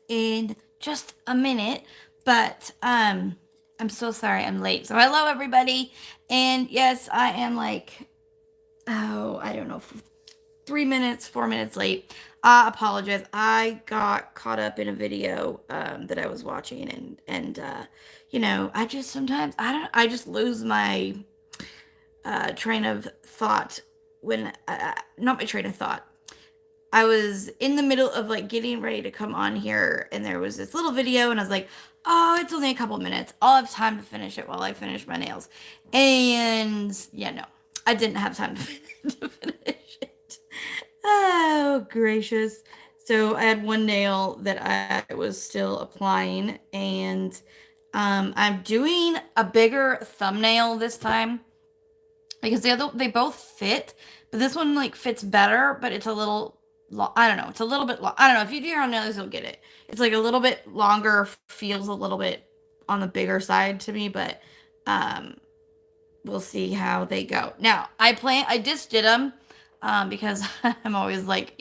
in just a minute, but I'm so sorry I'm late. So hello everybody. And yes, I am like, oh, I don't know, 3 minutes, 4 minutes late. I apologize. I got caught up in a video that I was watching, and I just sometimes I just lose my train of thought when not my train of thought. I was in the middle of like getting ready to come on here, and there was this little video, and I was like, oh, it's only a couple minutes. I'll have time to finish it while I finish my nails. And yeah, no, I didn't have time to to finish it. Oh, gracious. So I had one nail that I was still applying, and I'm doing a bigger thumbnail this time because they both fit, but this one like fits better, but it's a little I don't know, it's a little bit I don't know, if you do your own nails you'll get it. It's like a little bit longer, feels a little bit on the bigger side to me, but um we'll see how they go. Now, I just did them because I'm always like,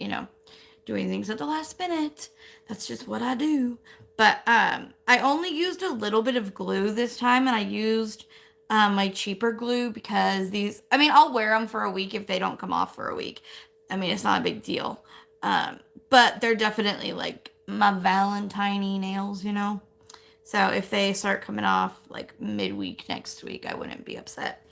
doing things at the last minute. That's just what I do. But I only used a little bit of glue this time, and I used my cheaper glue because I mean, I'll wear them for a week if they don't come off for a week. I mean, it's not a big deal. But they're definitely like my Valentine nails. So if they start coming off like midweek next week, I wouldn't be upset.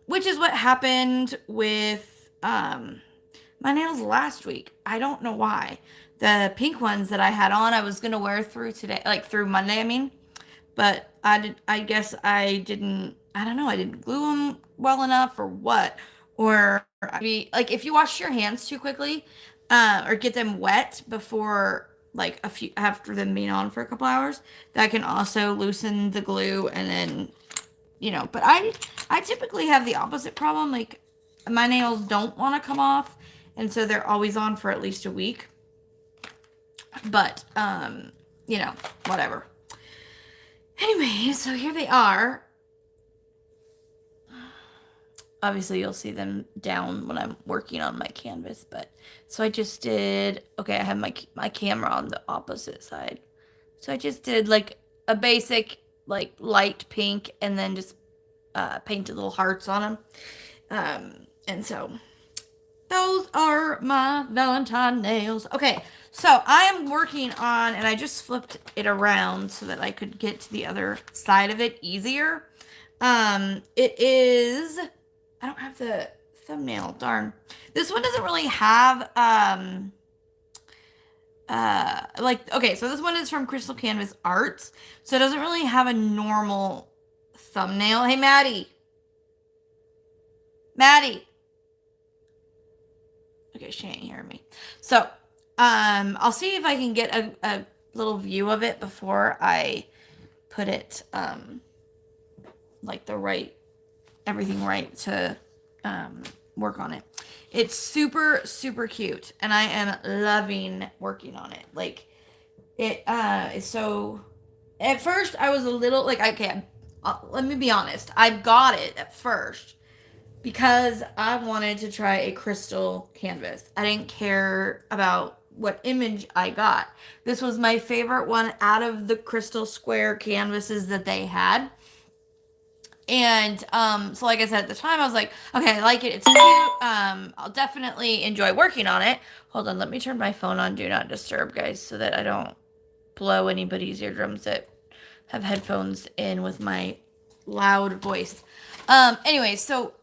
Which is what happened with my nails last week. I don't know why. The pink ones that I had on, I was gonna wear through today, like through Monday, I mean. But I guess I didn't. I don't know. I didn't glue them well enough, or what. Or maybe like if you wash your hands too quickly, or get them wet before like a few after them being on for a couple hours, that can also loosen the glue, and then but I typically have the opposite problem. Like my nails don't want to come off, and so they're always on for at least a week. But whatever. Anyway, so here they are. Obviously you'll see them down when I'm working on my canvas, but so I just did, okay, I have my camera on the opposite side. So I just did like a basic like light pink, and then just painted little hearts on them. And so those are my Valentine nails. Okay, so I am working on, and I just flipped it around so that I could get to the other side of it easier. It is, I don't have the thumbnail, darn. This one doesn't really have, like, okay, so this one is from Crystal Canvas Arts, so it doesn't really have a normal thumbnail. Hey, Maddie. Maddie. Okay, she ain't hearing me. So, I'll see if I can get a little view of it before I put it, like everything right to, work on it. It's super, super cute, and I am loving working on it. Like, it, is so, at first I was a little, like, okay, let me be honest. I got it at first because I wanted to try a crystal canvas. I didn't care about what image I got. This was my favorite one out of the crystal square canvases that they had. And so like I said at the time, I was like, okay, I like it. It's cute. I'll definitely enjoy working on it. Hold on, let me turn my phone on Do Not Disturb, guys, so that I don't blow anybody's eardrums that have headphones in with my loud voice. Anyway, so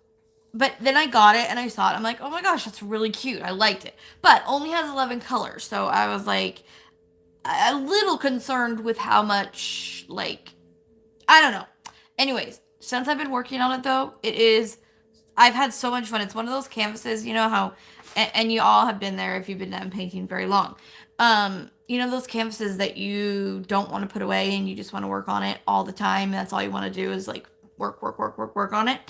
but then I got it and I saw it. I'm like, oh my gosh, that's really cute. I liked it. But only has 11 colors. So I was like a little concerned with how much, like, I don't know. Anyways, since I've been working on it though, I've had so much fun. It's one of those canvases, you know how, and you all have been there if you've been done painting very long. Those canvases that you don't want to put away and you just want to work on it all the time. That's all you want to do is like work on it.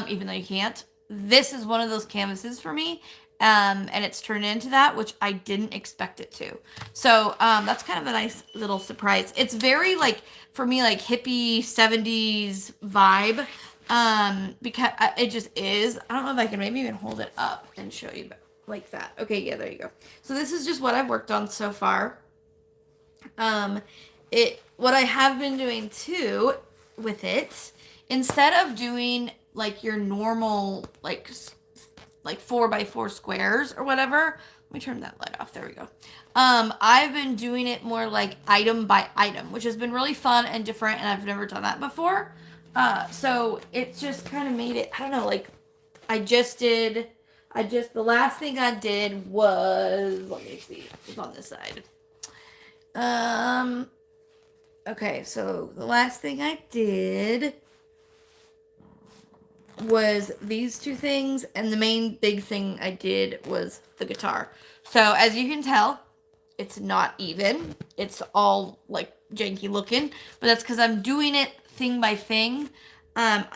Even though you can't. This is one of those canvases for me. And it's turned into that, which I didn't expect it to. So, that's kind of a nice little surprise. It's very like, for me, like hippie 70s vibe. Because it just is. I don't know if I can maybe even hold it up and show you like that. Okay, yeah, there you go. So this is just what I've worked on so far. Um, what I have been doing too with it, instead of doing like your normal like 4x4 squares or whatever. Let me turn that light off. There we go. I've been doing it more like item by item, which has been really fun and different, and I've never done that before. So it's just kind of made it, I don't know, like the last thing I did was, let me see, it's on this side. Okay, so the last thing I did was these two things, and the main big thing I did was the guitar. So as you can tell, it's not even. It's all like janky looking, but that's because I'm doing it thing by thing.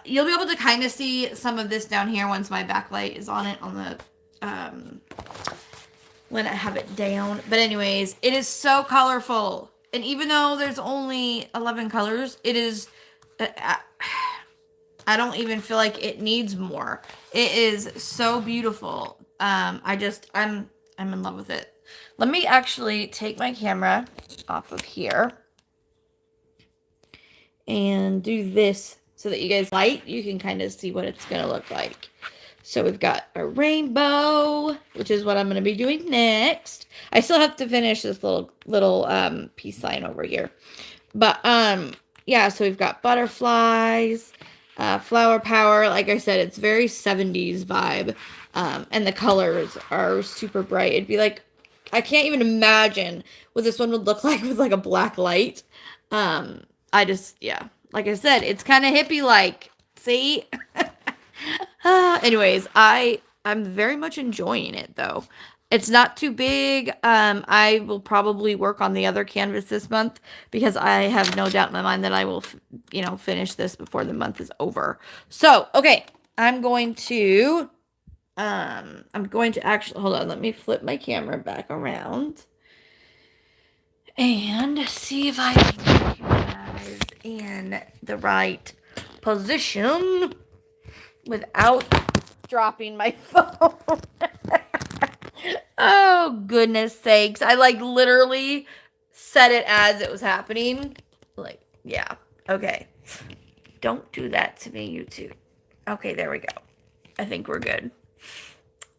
You'll be able to kind of see some of this down here once my backlight is on it on the when I have it down. But anyways, it is so colorful, and even though there's only 11 colors, it is. I don't even feel like it needs more. It is so beautiful. I'm in love with it. Let me actually take my camera off of here and do this so that you guys you can kind of see what it's gonna look like. So we've got a rainbow, which is what I'm gonna be doing next. I still have to finish this little peace sign over here. But yeah, so we've got butterflies, flower power. Like I said, it's very 70s vibe. And the colors are super bright. It'd be like, I can't even imagine what this one would look like with like a black light. Yeah, like I said, it's kind of hippie like. See? Anyways, I'm very much enjoying it though. It's not too big. I will probably work on the other canvas this month because I have no doubt in my mind that I will, finish this before the month is over. So, okay, I'm going to actually, hold on, let me flip my camera back around and see if I can get you guys in the right position without dropping my phone. Oh, goodness sakes. I like literally said it as it was happening. Like, yeah. Okay. Don't do that to me, YouTube. Okay, there we go. I think we're good.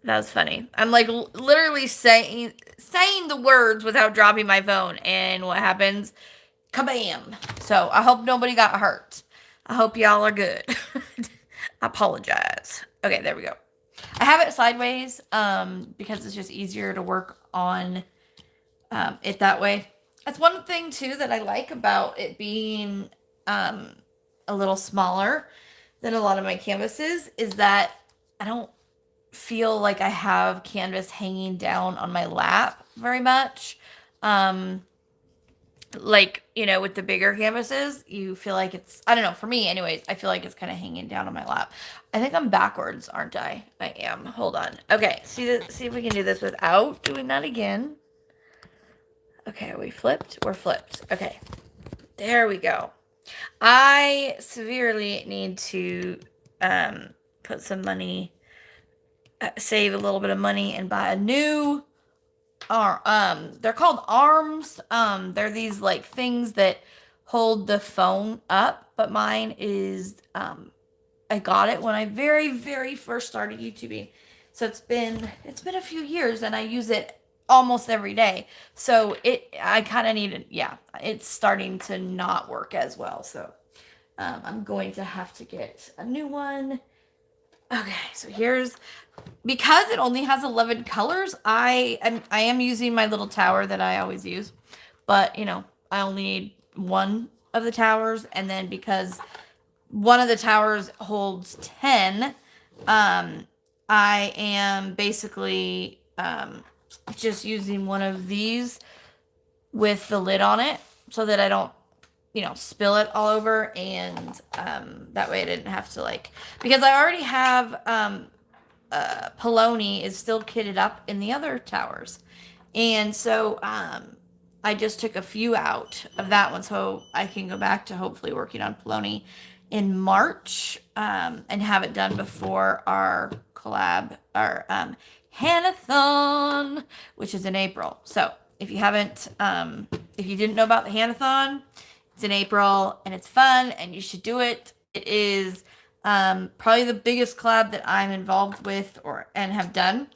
That was funny. I'm like literally saying the words without dropping my phone, and what happens? Kabam. So I hope nobody got hurt. I hope y'all are good. I apologize. Okay, there we go. I have it sideways because it's just easier to work on it that way. That's one thing too that I like about it being a little smaller than a lot of my canvases is that I don't feel like I have canvas hanging down on my lap very much. Like, with the bigger canvases, you feel like it's, I don't know, for me anyways, I feel like it's kind of hanging down on my lap. I think I'm backwards, aren't I? I am. Hold on. Okay, see if we can do this without doing that again. Okay, are we flipped? We're flipped. Okay, there we go. I severely need to put some money, save a little bit of money and buy a new they're called arms. They're these like things that hold the phone up, but mine is I got it when I very, very first started YouTubing. So it's been a few years and I use it almost every day. So I kind of need it. Yeah, it's starting to not work as well. So I'm going to have to get a new one. Okay, so because it only has 11 colors, I am using my little tower that I always use. But, I only need one of the towers. And then because one of the towers holds 10, I am basically just using one of these with the lid on it so that I don't spill it all over, and that way I didn't have to because I already have Poloni is still kitted up in the other towers, and so I just took a few out of that one so I can go back to hopefully working on Poloni in March and have it done before our collab, our Hanathon, which is in April. So if you haven't if you didn't know about the Hanathon, it's in April and it's fun and you should do it. It is probably the biggest collab that I'm involved with and have done.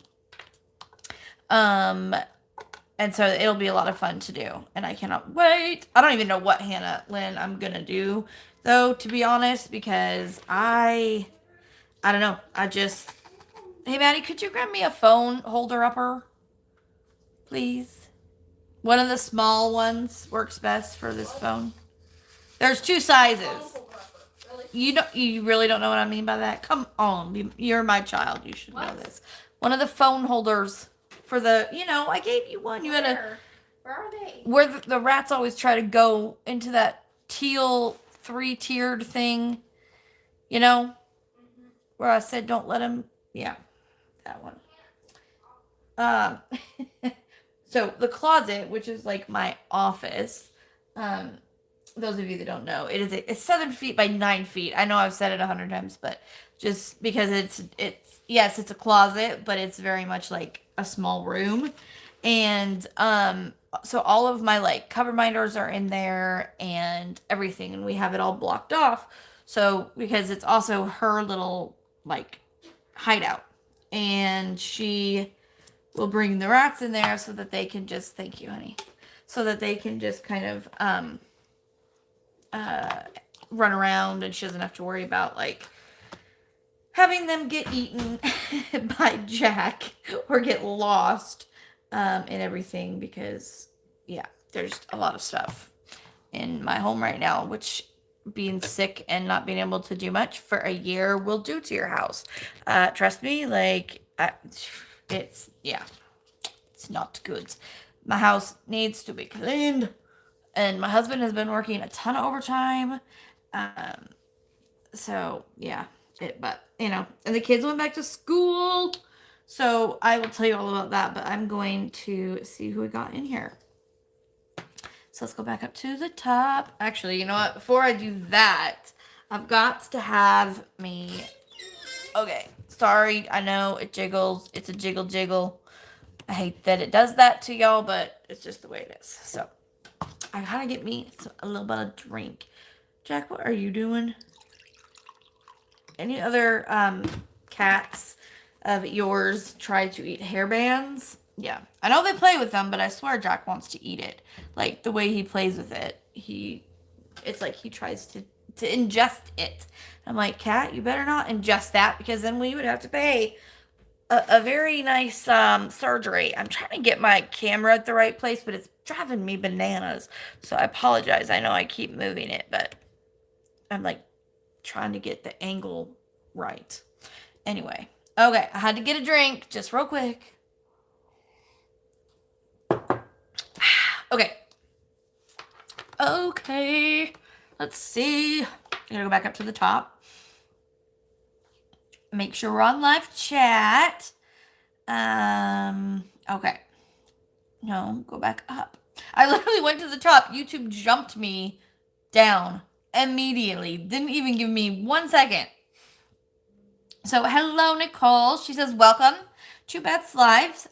And so it'll be a lot of fun to do. And I cannot wait. I don't even know what Hannah Lynn I'm going to do, though, to be honest, because I don't know. Hey, Maddie, could you grab me a phone holder upper, please? One of the small ones works best for this phone. There's 2 sizes. You really don't know what I mean by that? Come on. You're my child. You should know this. One of the phone holders for the, I gave you one. You had a... Where are they? Where the rats always try to go into that teal 3-tiered thing. Where I said don't let them... Yeah, that one. So the closet, which is like my office, those of you that don't know, it's 7 feet by 9 feet. I know I've said it 100 times, but just because yes, it's a closet, but it's very much like a small room. And so all of my like cover binders are in there and everything, and we have it all blocked off. So because it's also her little like hideout, and she will bring the rats in there so that they can just, thank you, honey, so that they can just kind of run around, and she doesn't have to worry about like having them get eaten by Jack or get lost and everything, because yeah, there's a lot of stuff in my home right now, which being sick and not being able to do much for a year will do to your house. Trust me, like it's not good. My house needs to be cleaned, and my husband has been working a ton of overtime. So yeah, and the kids went back to school. So I will tell you all about that, but I'm going to see who we got in here. So let's go back up to the top. Actually, you know what? Before I do that, I've got to have me... Okay, sorry, I know it jiggles. It's a jiggle. I hate that it does that to y'all, but it's just the way it is. So I gotta get me a little bit of drink. Jack, what are you doing? Any other cats of yours try to eat hairbands? Yeah, I know they play with them, but I swear Jack wants to eat it. Like the way he plays with it, it's like he tries to ingest it. I'm like, cat, you better not ingest that, because then we would have to pay a very nice surgery. I'm trying to get my camera at the right place, but it's driving me bananas. So I apologize. I know I keep moving it, but I'm like trying to get the angle right. Anyway, okay, I had to get a drink just real quick. Okay, let's see. I gotta go back up to the top. Make sure we're on live chat. Okay. No, go back up. I literally went to the top. YouTube jumped me down immediately. Didn't even give me 1 second. So, hello, Nicole. She says, welcome to Beth's Lives.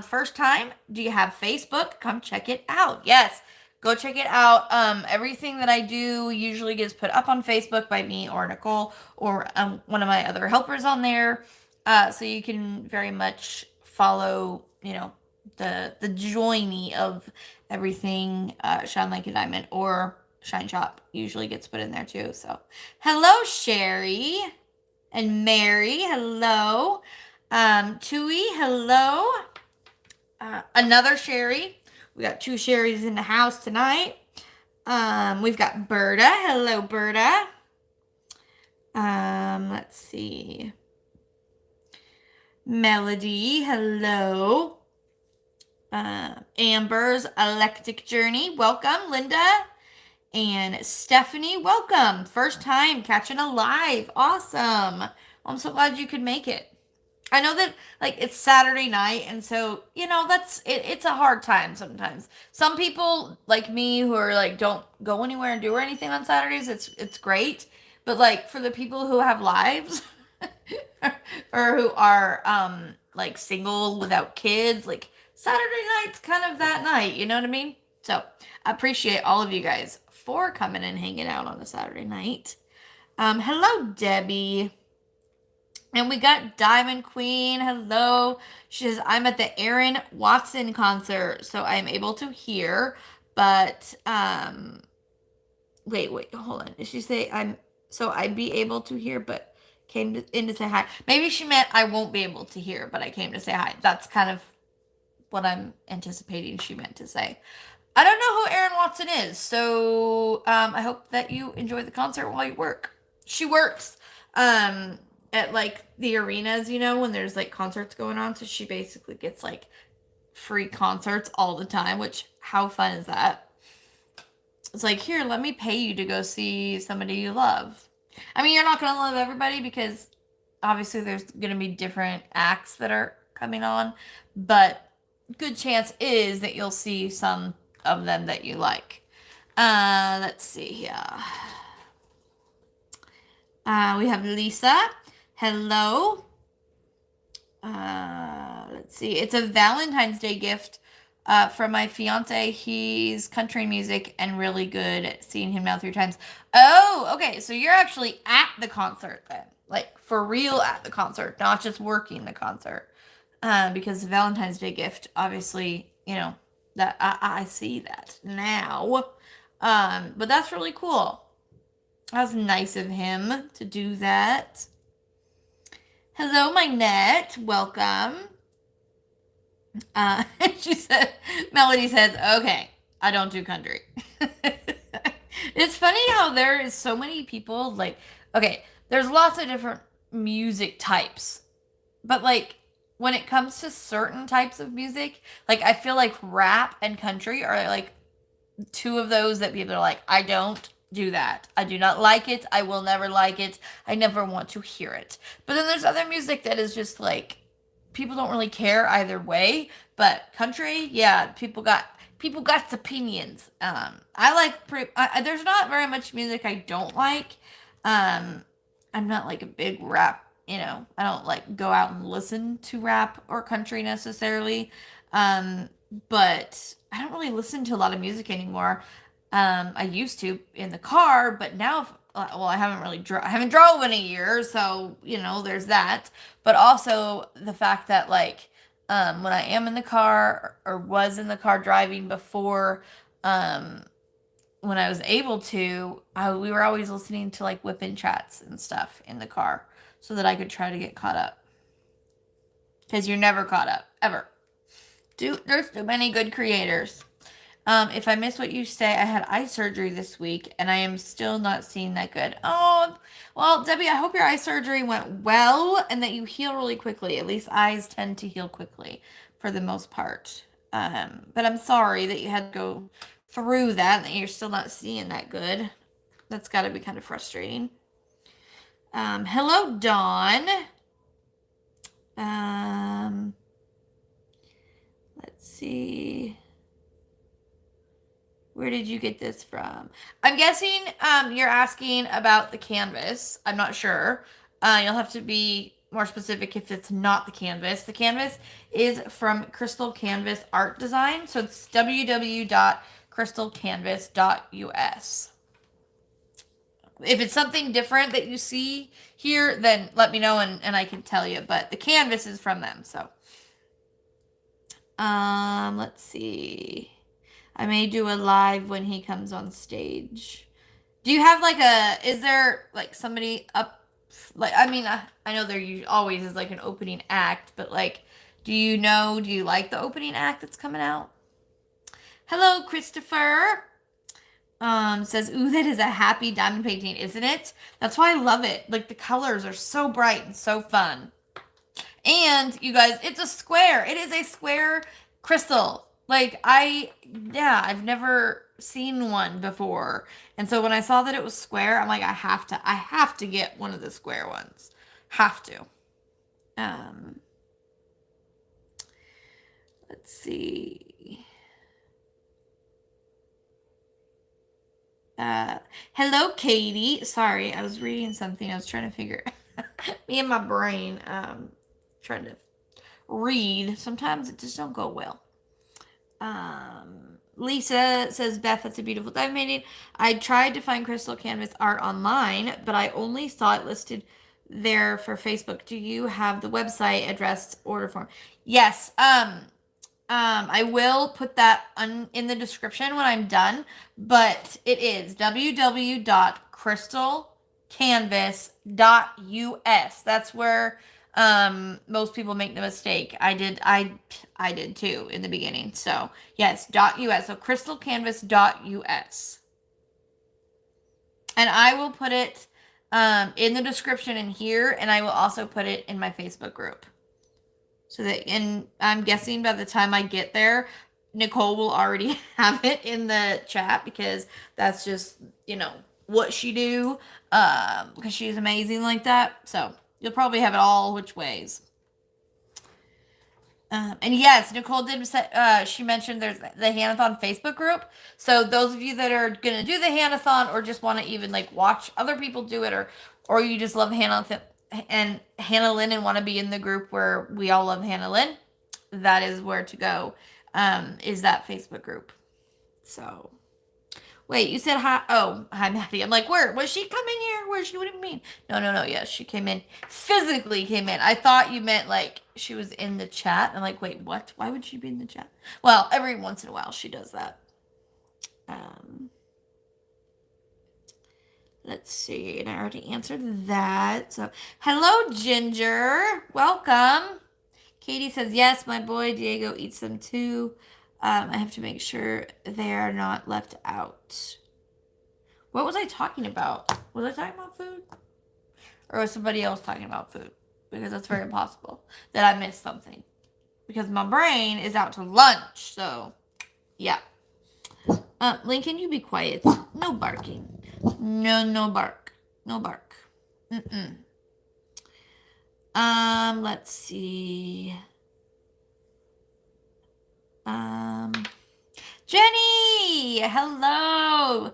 First time, do you have Facebook? Come check it out. Yes, go check it out. Everything that I do usually gets put up on Facebook by me or Nicole or one of my other helpers on there. So you can very much follow, the joiny of everything Shine Like a Diamond or Shine Shop usually gets put in there too. So, hello, Sherry. And Mary, hello. Tui, hello. Another Sherry. We got 2 Sherrys in the house tonight. We've got Berta. Hello, Berta. Let's see. Melody, hello. Amber's Electric Journey, welcome. Linda and Stephanie, welcome. First time catching a live. Awesome. I'm so glad you could make it. I know that it's Saturday night, and so it's a hard time sometimes. Some people like me who are don't go anywhere and do anything on Saturdays, it's great. But for the people who have lives or who are single without kids, Saturday night's kind of that night, you know what I mean? So I appreciate all of you guys for coming and hanging out on a Saturday night. Hello, Debbie. And we got Diamond Queen. Hello. She says, I'm at the Aaron Watson concert, so I'm able to hear. But wait, hold on. Did she say I'd be able to hear, but in to say hi? Maybe she meant I won't be able to hear, but I came to say hi. That's kind of what I'm anticipating she meant to say. I don't know who Aaron Watson is, so I hope that you enjoy the concert while you work. She works at like the arenas, when there's like concerts going on, so she basically gets like free concerts all the time, which how fun is that? It's like, here, let me pay you to go see somebody you love. I mean, you're not going to love everybody because obviously there's going to be different acts that are coming on, but good chance is that you'll see some of them that you like. Let's see here. We have Lisa. Hello. Let's see. It's a Valentine's Day gift from my fiance. He's country music and really good at seeing him now 3 times. Oh, okay. So you're actually at the concert then. Like for real at the concert, not just working the concert. Because the Valentine's Day gift, obviously, that I see that now. But that's really cool. That was nice of him to do that. Hello, my net. Welcome. She said, Melody says, okay, I don't do country. It's funny how there is so many people, like, okay, there's lots of different music types. But, like, when it comes to certain types of music, like, I feel like rap and country are, like, 2 of those that people are like, I don't do that. I do not like it. I will never like it. I never want to hear it. But then there's other music that is just like people don't really care either way. But country, yeah, people got opinions. I like there's not very much music I don't like. I'm not like a big rap. I don't like go out and listen to rap or country necessarily. But I don't really listen to a lot of music anymore. I used to in the car, but now, I haven't really I haven't drove in a year, so there's that. But also the fact that like when I am in the car or was in the car driving before, when I was able to, we were always listening to like whip and chats and stuff in the car so that I could try to get caught up. Because you're never caught up ever. There's too many good creators. If I miss what you say, I had eye surgery this week, and I am still not seeing that good. Oh, well, Debbie, I hope your eye surgery went well, and that you heal really quickly. At least eyes tend to heal quickly, for the most part. But I'm sorry that you had to go through that, and that you're still not seeing that good. That's got to be kind of frustrating. Hello, Dawn. Let's see. Where did you get this from? I'm guessing you're asking about the canvas. I'm not sure. You'll have to be more specific if it's not the canvas. The canvas is from Crystal Canvas Art Design. So it's www.crystalcanvas.us. If it's something different that you see here, then let me know and I can tell you. But the canvas is from them. So let's see. I may do a live when he comes on stage. Do you have like is there like somebody up, like, I mean, I know there always is like an opening act, but like, do you like the opening act that's coming out? Hello, Christopher. Says, ooh, that is a happy diamond painting, isn't it? That's why I love it. Like the colors are so bright and so fun. And you guys, it's a square. It is a square crystal. Like I've never seen one before. And so when I saw that it was square, I'm like, I have to get one of the square ones. Have to. Let's see. Hello, Katie. Sorry, I was reading something. I was trying to figure me and my brain, trying to read. Sometimes it just don't go well. Lisa says, Beth, that's a beautiful diamond painting. I tried to find crystal canvas art online, but I only saw it listed there for Facebook. Do you have the website address order form? Yes. I will put that in the description when I'm done, but it is www.crystalcanvas.us. That's where most people make the mistake. I did too in the beginning. So, yes, .us. So crystalcanvas.us. And I will put it in the description in here, and I will also put it in my Facebook group. So that, and I'm guessing by the time I get there, Nicole will already have it in the chat because that's just, what she do. Because she's amazing like that. So you'll probably have it all which ways. And yes, Nicole did say, she mentioned there's the Hanathon Facebook group. So those of you that are going to do the Hanathon or just want to even like watch other people do it, or you just love Hanathon and Hannah Lynn and want to be in the group where we all love Hannah Lynn, that is where to go, is that Facebook group. So, wait, you said hi. Oh, hi, Maddie. I'm like, where? Was she coming here? Where she? What do you mean? No. Yes, she came in. Physically came in. I thought you meant like she was in the chat. I'm like, wait, what? Why would she be in the chat? Well, every once in a while she does that. Let's see. And I already answered that. So, hello, Ginger. Welcome. Katie says, yes, my boy Diego eats them too. I have to make sure they are not left out. What was I talking about? Was I talking about food? Or was somebody else talking about food? Because it's very possible that I missed something. Because my brain is out to lunch. So, yeah. Lincoln, you be quiet. No barking. No bark. No bark. Let's see. Jenny! Hello!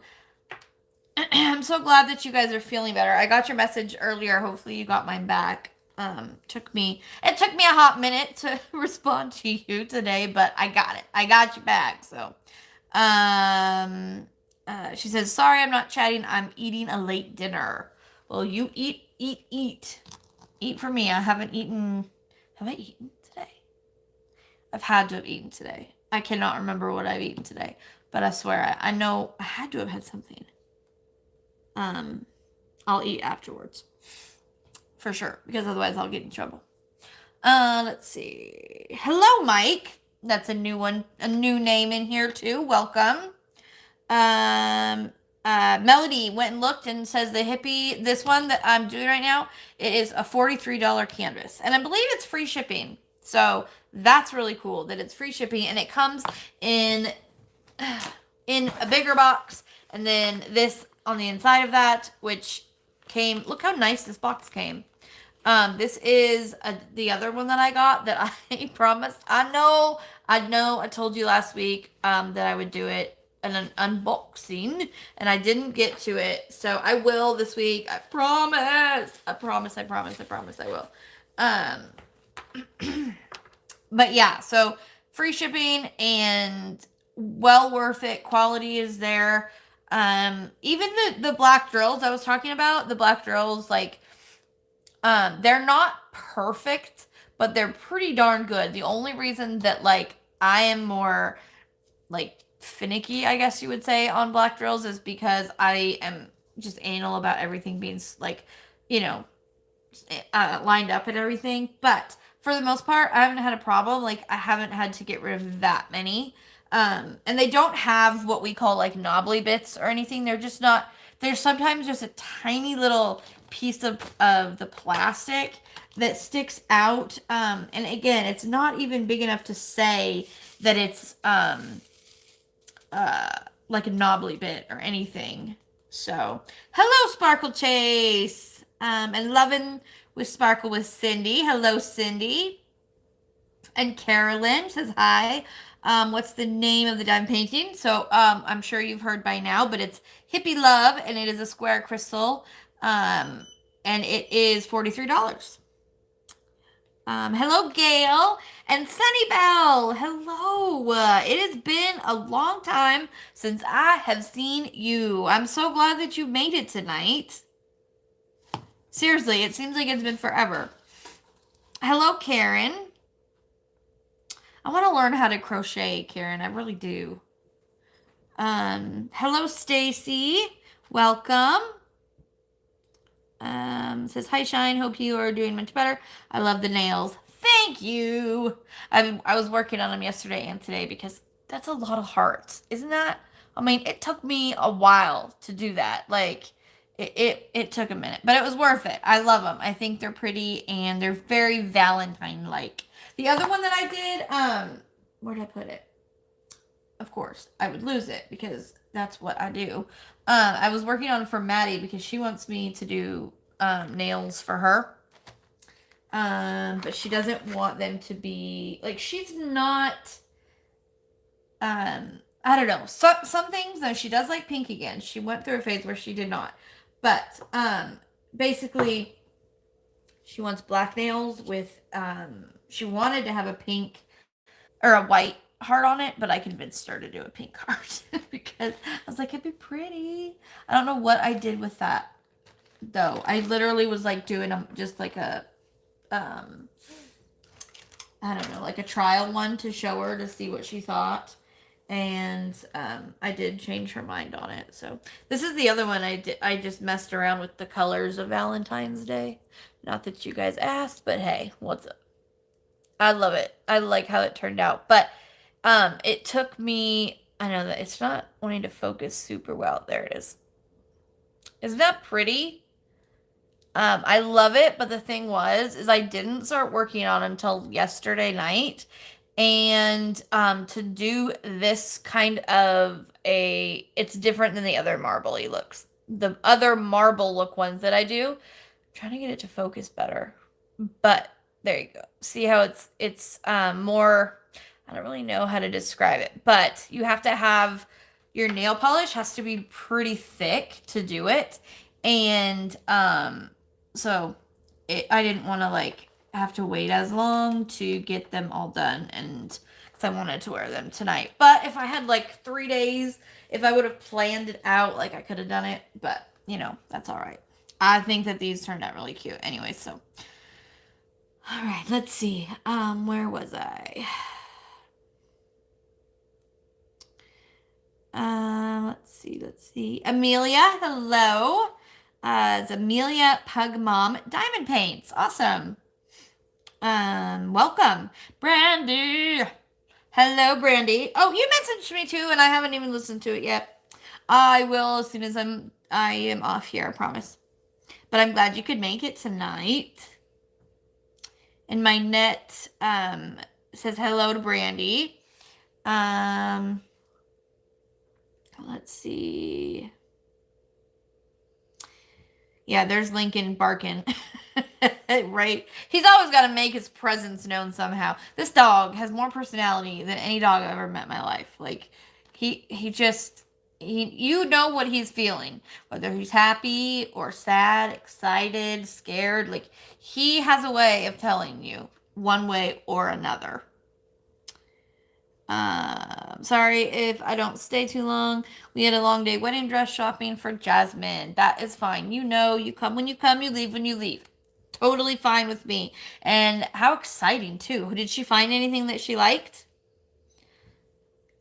I'm so glad that you guys are feeling better. I got your message earlier. Hopefully you got mine back. It took me a hot minute to respond to you today, but I got it. I got you back. So, she says, sorry, I'm not chatting. I'm eating a late dinner. Well, you eat. Eat for me. I haven't eaten. Have I eaten today? I've had to have eaten today. I cannot remember what I've eaten today, but I swear I know I had to have had something. I'll eat afterwards. For sure, because otherwise I'll get in trouble. Let's see. Hello, Mike. That's a new one, a new name in here too. Welcome. Melody went and looked and says the hippie, this one that I'm doing right now, it is a $43 canvas. And I believe it's free shipping. So that's really cool that it's free shipping, and it comes in a bigger box, and then this on the inside of that, which came, look how nice this box came. This is the other one that I got that I promised. I know, I told you last week, that I would do it, an unboxing, and I didn't get to it. So I will this week. I promise. I will. But yeah, so free shipping and well worth it. Quality is there. Even the black drills I was talking about, the black drills, like, they're not perfect, but they're pretty darn good. The only reason that, like, I am more, like, finicky, I guess you would say, on black drills is because I am just anal about everything being, like, lined up and everything. But for the most part, I haven't had a problem. Like, I haven't had to get rid of that many. And they don't have what we call, like, knobbly bits or anything. They're just not, there's sometimes just a tiny little piece of the plastic that sticks out. And again, it's not even big enough to say that it's, like a knobbly bit or anything. So, hello, Sparkle Chase. And Lovin' with Sparkle with Cindy. Hello, Cindy. And Carolyn says hi. What's the name of the diamond painting? So, I'm sure you've heard by now, but it's Hippie Love, and it is a square crystal. And it is $43. Hello, Gail and Sunny Bell. Hello. It has been a long time since I have seen you. I'm so glad that you made it tonight. Seriously, it seems like it's been forever. Hello, Karen. I want to learn how to crochet, Karen. I really do. Hello, Stacy. Welcome. Says, hi, Shine. Hope you are doing much better. I love the nails. Thank you. I was working on them yesterday and today because that's a lot of hearts, isn't that? I mean, it took me a while to do that. Like, it took a minute, but it was worth it. I love them. I think they're pretty and they're very Valentine-like. The other one that I did, where did I put it? Of course, I would lose it because that's what I do. I was working on it for Maddie because she wants me to do nails for her. But she doesn't want them to be like she's not. I don't know. Some things though she does like pink again. She went through a phase where she did not, but basically she wants black nails with she wanted to have a pink or a white heart on it, but I convinced her to do a pink heart because I was like, it'd be pretty. I don't know what I did with that though. I literally was like doing just like a, I don't know, like a trial one to show her to see what she thought. And I did change her mind on it. So this is the other one I did. I just messed around with the colors of Valentine's Day. Not that you guys asked, but hey, what's up? I love it. I like how it turned out. But it took me, I know that it's not wanting to focus super well. There it is. Isn't that pretty? I love it, but the thing is I didn't start working on it until yesterday night. And to do this kind of it's different than the other marbly looks. The other marble look ones that I do, I'm trying to get it to focus better. But there you go. See how it's more, I don't really know how to describe it, but you have to have your nail polish has to be pretty thick to do it. And so I didn't want to like have to wait as long to get them all done and because I wanted to wear them tonight. But if I had like 3 days, if I would have planned it out, like I could have done it, but you know, that's all right. I think that these turned out really cute anyway, so all right, let's see. Where was I? Let's see. Amelia, hello. It's Amelia Pug Mom Diamond Paints. Awesome. Welcome. Brandy. Hello, Brandy. Oh, you messaged me too, and I haven't even listened to it yet. I will as soon as I am off here, I promise. But I'm glad you could make it tonight. And my net says hello to Brandy. Let's see. Yeah, there's Lincoln barking. Right? He's always got to make his presence known somehow. This dog has more personality than any dog I've ever met in my life. Like he just you know what he's feeling, whether he's happy or sad, excited, scared, like he has a way of telling you one way or another. Sorry if I don't stay too long. We had a long day wedding dress shopping for Jasmine. That is fine. You know, you come when you come, you leave when you leave. Totally fine with me. And how exciting, too. Did she find anything that she liked?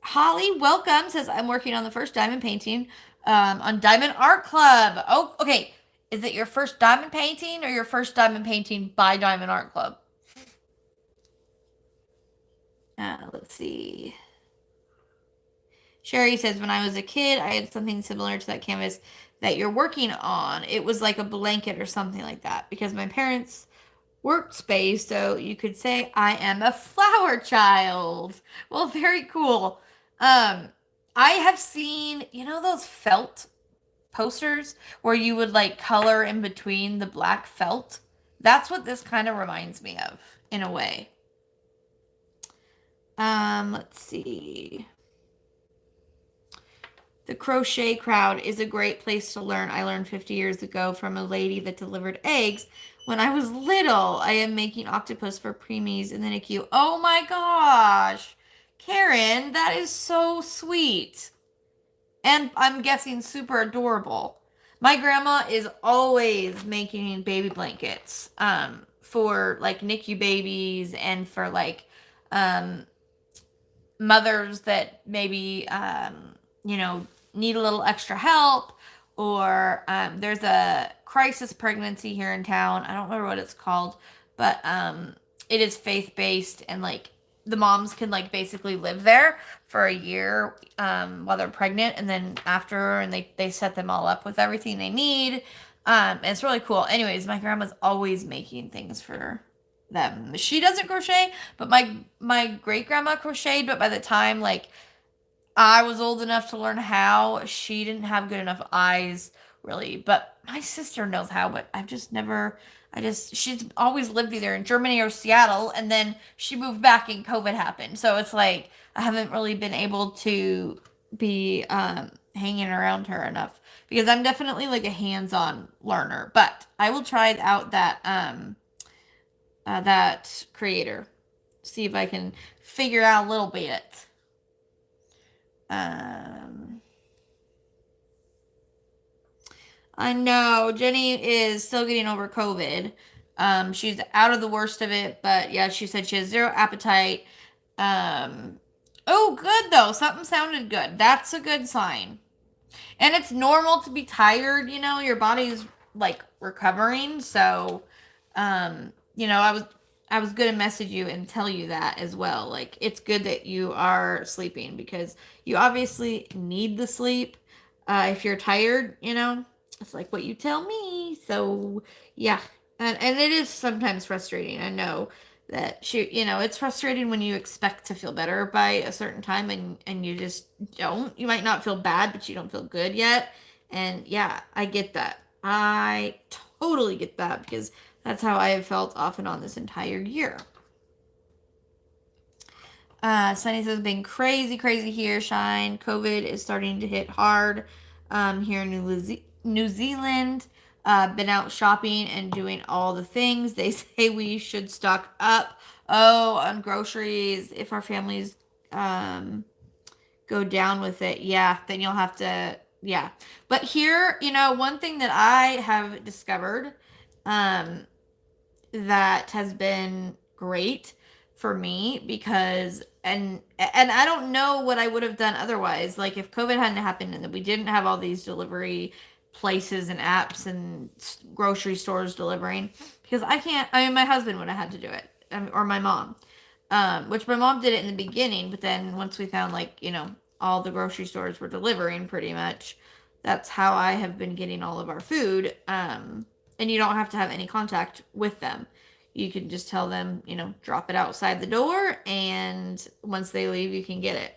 Holly, welcome. Says, I'm working on the first diamond painting on Diamond Art Club. Oh, okay. Is it your first diamond painting or your first diamond painting by Diamond Art Club? Let's see. Sherry says, when I was a kid, I had something similar to that canvas that you're working on. It was like a blanket or something like that because my parents worked space, so you could say I am a flower child. Well, very cool. I have seen, you know, those felt posters where you would like color in between the black felt. That's what this kind of reminds me of in a way. Let's see. The crochet crowd is a great place to learn. I learned 50 years ago from a lady that delivered eggs when I was little. I am making octopus for preemies in the NICU. Oh my gosh. Karen, that is so sweet. And I'm guessing super adorable. My grandma is always making baby blankets for like NICU babies and for like um, mothers that maybe you know, need a little extra help, or there's a crisis pregnancy here in town. I don't remember what it's called, but it is faith based, and like the moms can like basically live there for a year while they're pregnant, and then after, and they set them all up with everything they need. And it's really cool. Anyways, my grandma's always making things for them. She doesn't crochet, but my great grandma crocheted, but by the time like I was old enough to learn how, she didn't have good enough eyes really. But my sister knows how, but I've just never she's always lived either in Germany or Seattle, and then she moved back and COVID happened. So it's like I haven't really been able to be hanging around her enough, because I'm definitely like a hands-on learner. But I will try out that creator. See if I can figure out a little bit. I know Jenny is still getting over COVID. She's out of the worst of it, but yeah, she said she has zero appetite. Um, oh, good though. Something sounded good. That's a good sign. And it's normal to be tired, you know, your body's like recovering. So, you know, I was going to message you and tell you that as well. Like, it's good that you are sleeping, because you obviously need the sleep. If you're tired, you know, it's like what you tell me. So, yeah. And it is sometimes frustrating. I know that you know, it's frustrating when you expect to feel better by a certain time, and you just don't. You might not feel bad, but you don't feel good yet. And yeah, I get that. I totally get that, because that's how I have felt off and on this entire year. Sunny says, been crazy, crazy here, Shine. COVID is starting to hit hard here in New Zealand. Been out shopping and doing all the things. They say we should stock up, on groceries if our families go down with it. Yeah, then you'll have to, yeah. But here, you know, one thing that I have discovered that has been great for me, because and I don't know what I would have done otherwise. Like if COVID hadn't happened and we didn't have all these delivery places and apps and grocery stores delivering, because I can't. I mean, my husband would have had to do it, or my mom, which my mom did it in the beginning, but then once we found, like, you know, all the grocery stores were delivering pretty much, that's how I have been getting all of our food. And you don't have to have any contact with them. You can just tell them, you know, drop it outside the door, and once they leave, you can get it.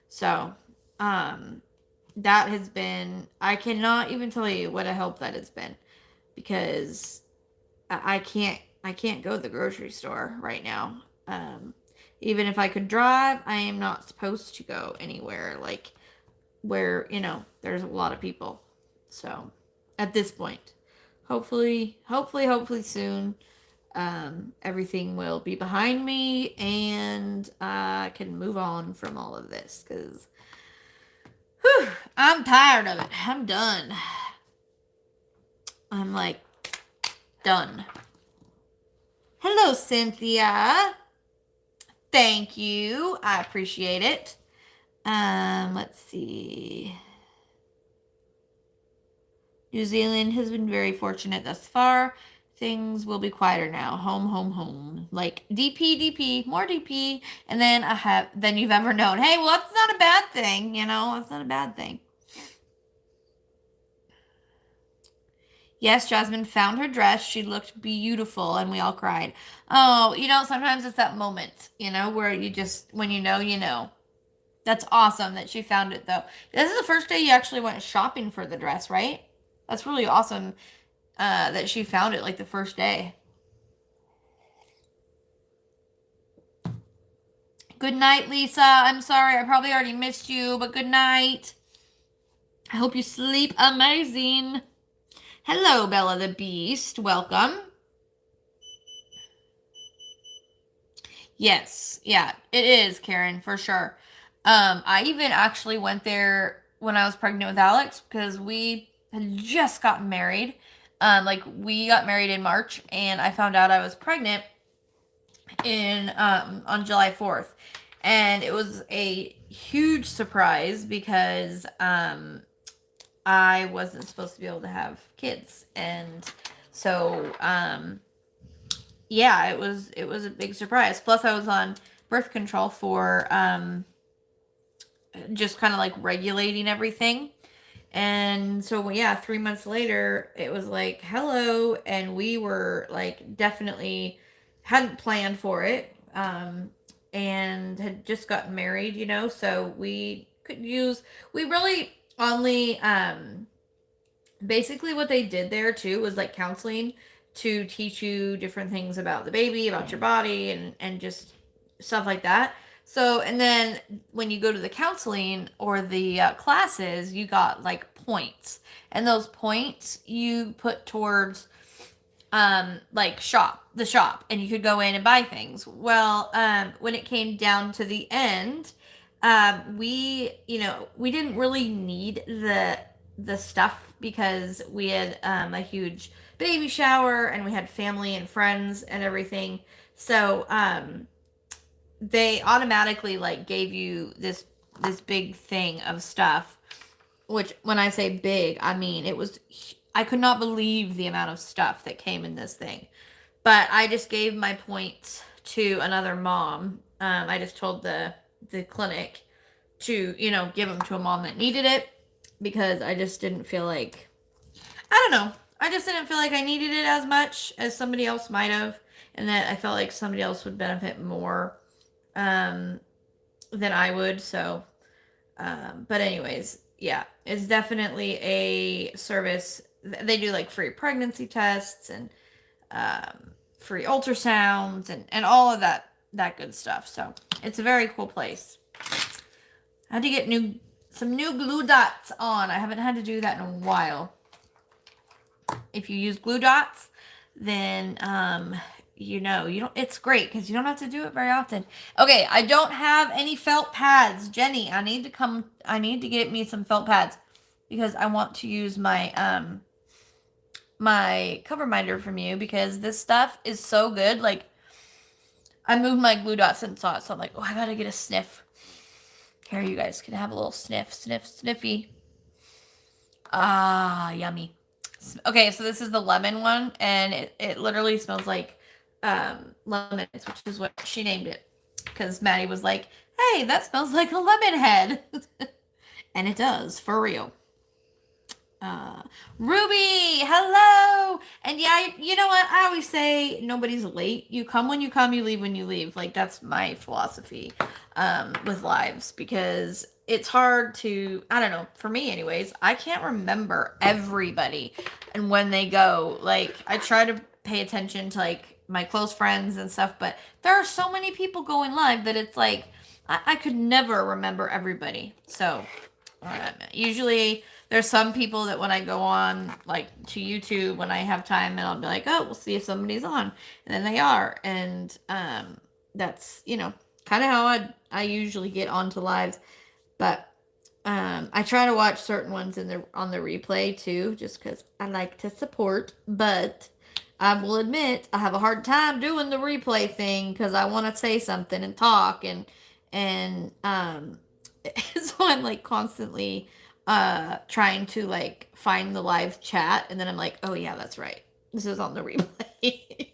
So, that has been, I cannot even tell you what a help that has been, because I can't go to the grocery store right now. Even if I could drive, I am not supposed to go anywhere like where, you know, there's a lot of people. So, at this point, hopefully soon, everything will be behind me, and I can move on from all of this, because I'm tired of it. I'm done. I'm like done. Hello, Cynthia. Thank you. I appreciate it. Let's see. New Zealand has been very fortunate thus far. Things will be quieter now. Home, home, home. Like DP, DP, more DP, and then you've ever known. Hey, well, that's not a bad thing, you know. It's not a bad thing. Yes, Jasmine found her dress. She looked beautiful, and we all cried. Oh, you know, sometimes it's that moment, you know, where you just, when you know, you know. That's awesome that she found it, though. This is the first day you actually went shopping for the dress, right? That's really awesome that she found it like the first day. Good night, Lisa. I'm sorry, I probably already missed you, but good night. I hope you sleep amazing. Hello, Bella the Beast. Welcome. Yes, yeah, it is, Karen, for sure. I even actually went there when I was pregnant with Alex because we had just gotten married. Like we got married in March, and I found out I was pregnant in on July 4th, and it was a huge surprise because I wasn't supposed to be able to have kids, and so yeah, it was a big surprise. Plus, I was on birth control for just kind of like regulating everything. And so yeah, 3 months later, it was like hello, and we were like definitely hadn't planned for it, and had just gotten married, so we could use we really only basically what they did there too was like counseling to teach you different things about the baby, about your body, and just stuff like that. So, and then when you go to the counseling or the classes, you got like points, and those points you put towards like the shop, and you could go in and buy things. Well, when it came down to the end, we didn't really need the stuff because we had a huge baby shower, and we had family and friends and everything. So they automatically like gave you this big thing of stuff, which when I say big, I mean it was, I could not believe the amount of stuff that came in this thing. But I just gave my points to another mom. I just told the clinic to give them to a mom that needed it, because I just didn't feel like, I don't know, I just didn't feel like I needed it as much as somebody else might have, and that I felt like somebody else would benefit more um, than I would. So, but anyways, yeah, it's definitely a service. They do like free pregnancy tests and free ultrasounds and all of that good stuff. So it's a very cool place. I had to get some new glue dots on. I haven't had to do that in a while. If you use glue dots, then you don't, it's great because you don't have to do it very often. Okay, I don't have any felt pads. Jenny, I need to get me some felt pads because I want to use my cover minder from you, because this stuff is so good. Like, I moved my glue dots and saw it, so I'm like, oh, I gotta get a sniff. Here, you guys can have a little sniffy. Ah, yummy. Okay, so this is the lemon one, and it literally smells like lemons, which is what she named it. Because Maddie was like, hey, that smells like a lemon head. And it does, for real. Ruby, hello. And yeah, you know what? I always say nobody's late. You come when you come, you leave when you leave. Like, that's my philosophy with lives, because it's hard to, I don't know, for me anyways, I can't remember everybody and when they go. Like, I try to pay attention to like my close friends and stuff, but there are so many people going live that it's like I could never remember everybody. So usually there's some people that when I go on like to YouTube when I have time, and I'll be like, oh, we'll see if somebody's on, and then they are, and that's kind of how I usually get onto lives. But I try to watch certain ones on the replay too, just because I like to support. But I will admit I have a hard time doing the replay thing because I want to say something and talk, and so I'm like constantly trying to like find the live chat, and then I'm like, oh yeah, that's right, this is on the replay.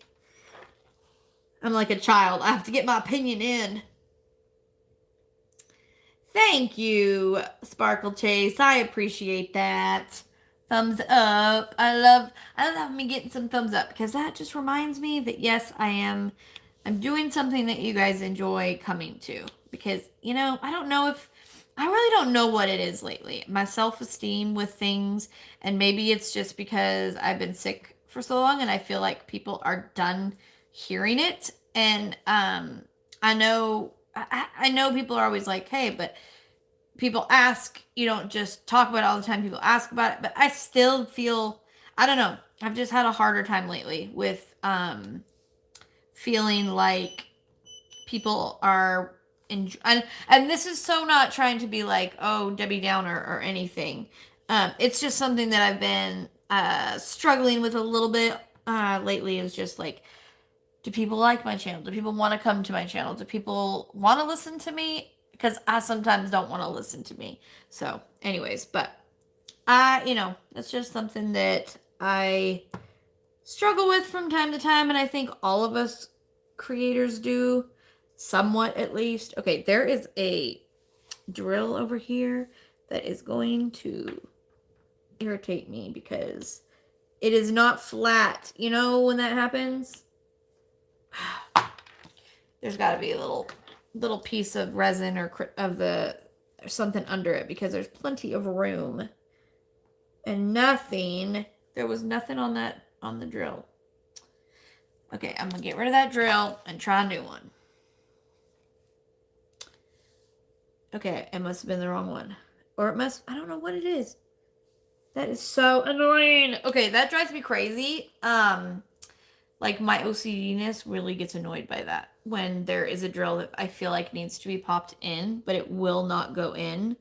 I'm like a child, I have to get my opinion in. Thank you, Sparkle Chase, I appreciate that. Thumbs up. I love me getting some thumbs up, because that just reminds me that yes, I'm doing something that you guys enjoy coming to. Because I really don't know what it is lately. My self-esteem with things, and maybe it's just because I've been sick for so long and I feel like people are done hearing it. And I know people are always like, hey, but people ask, you don't just talk about it all the time. People ask about it, but I still feel, I don't know. I've just had a harder time lately with feeling like people are and this is so not trying to be like, oh, Debbie Downer or anything. It's just something that I've been struggling with a little bit lately. Is just like, do people like my channel? Do people want to come to my channel? Do people want to listen to me? Because I sometimes don't want to listen to me. So, anyways, but it's just something that I struggle with from time to time, and I think all of us creators do, somewhat at least. Okay, there is a drill over here that is going to irritate me because it is not flat. You know when that happens? There's got to be a little piece of resin or something under it because there's plenty of room. And there was nothing on the drill. Okay, I'm going to get rid of that drill and try a new one. Okay, it must have been the wrong one. Or I don't know what it is. That is so annoying. Okay, that drives me crazy. Like my OCD-ness really gets annoyed by that. When there is a drill that I feel like needs to be popped in, but it will not go in.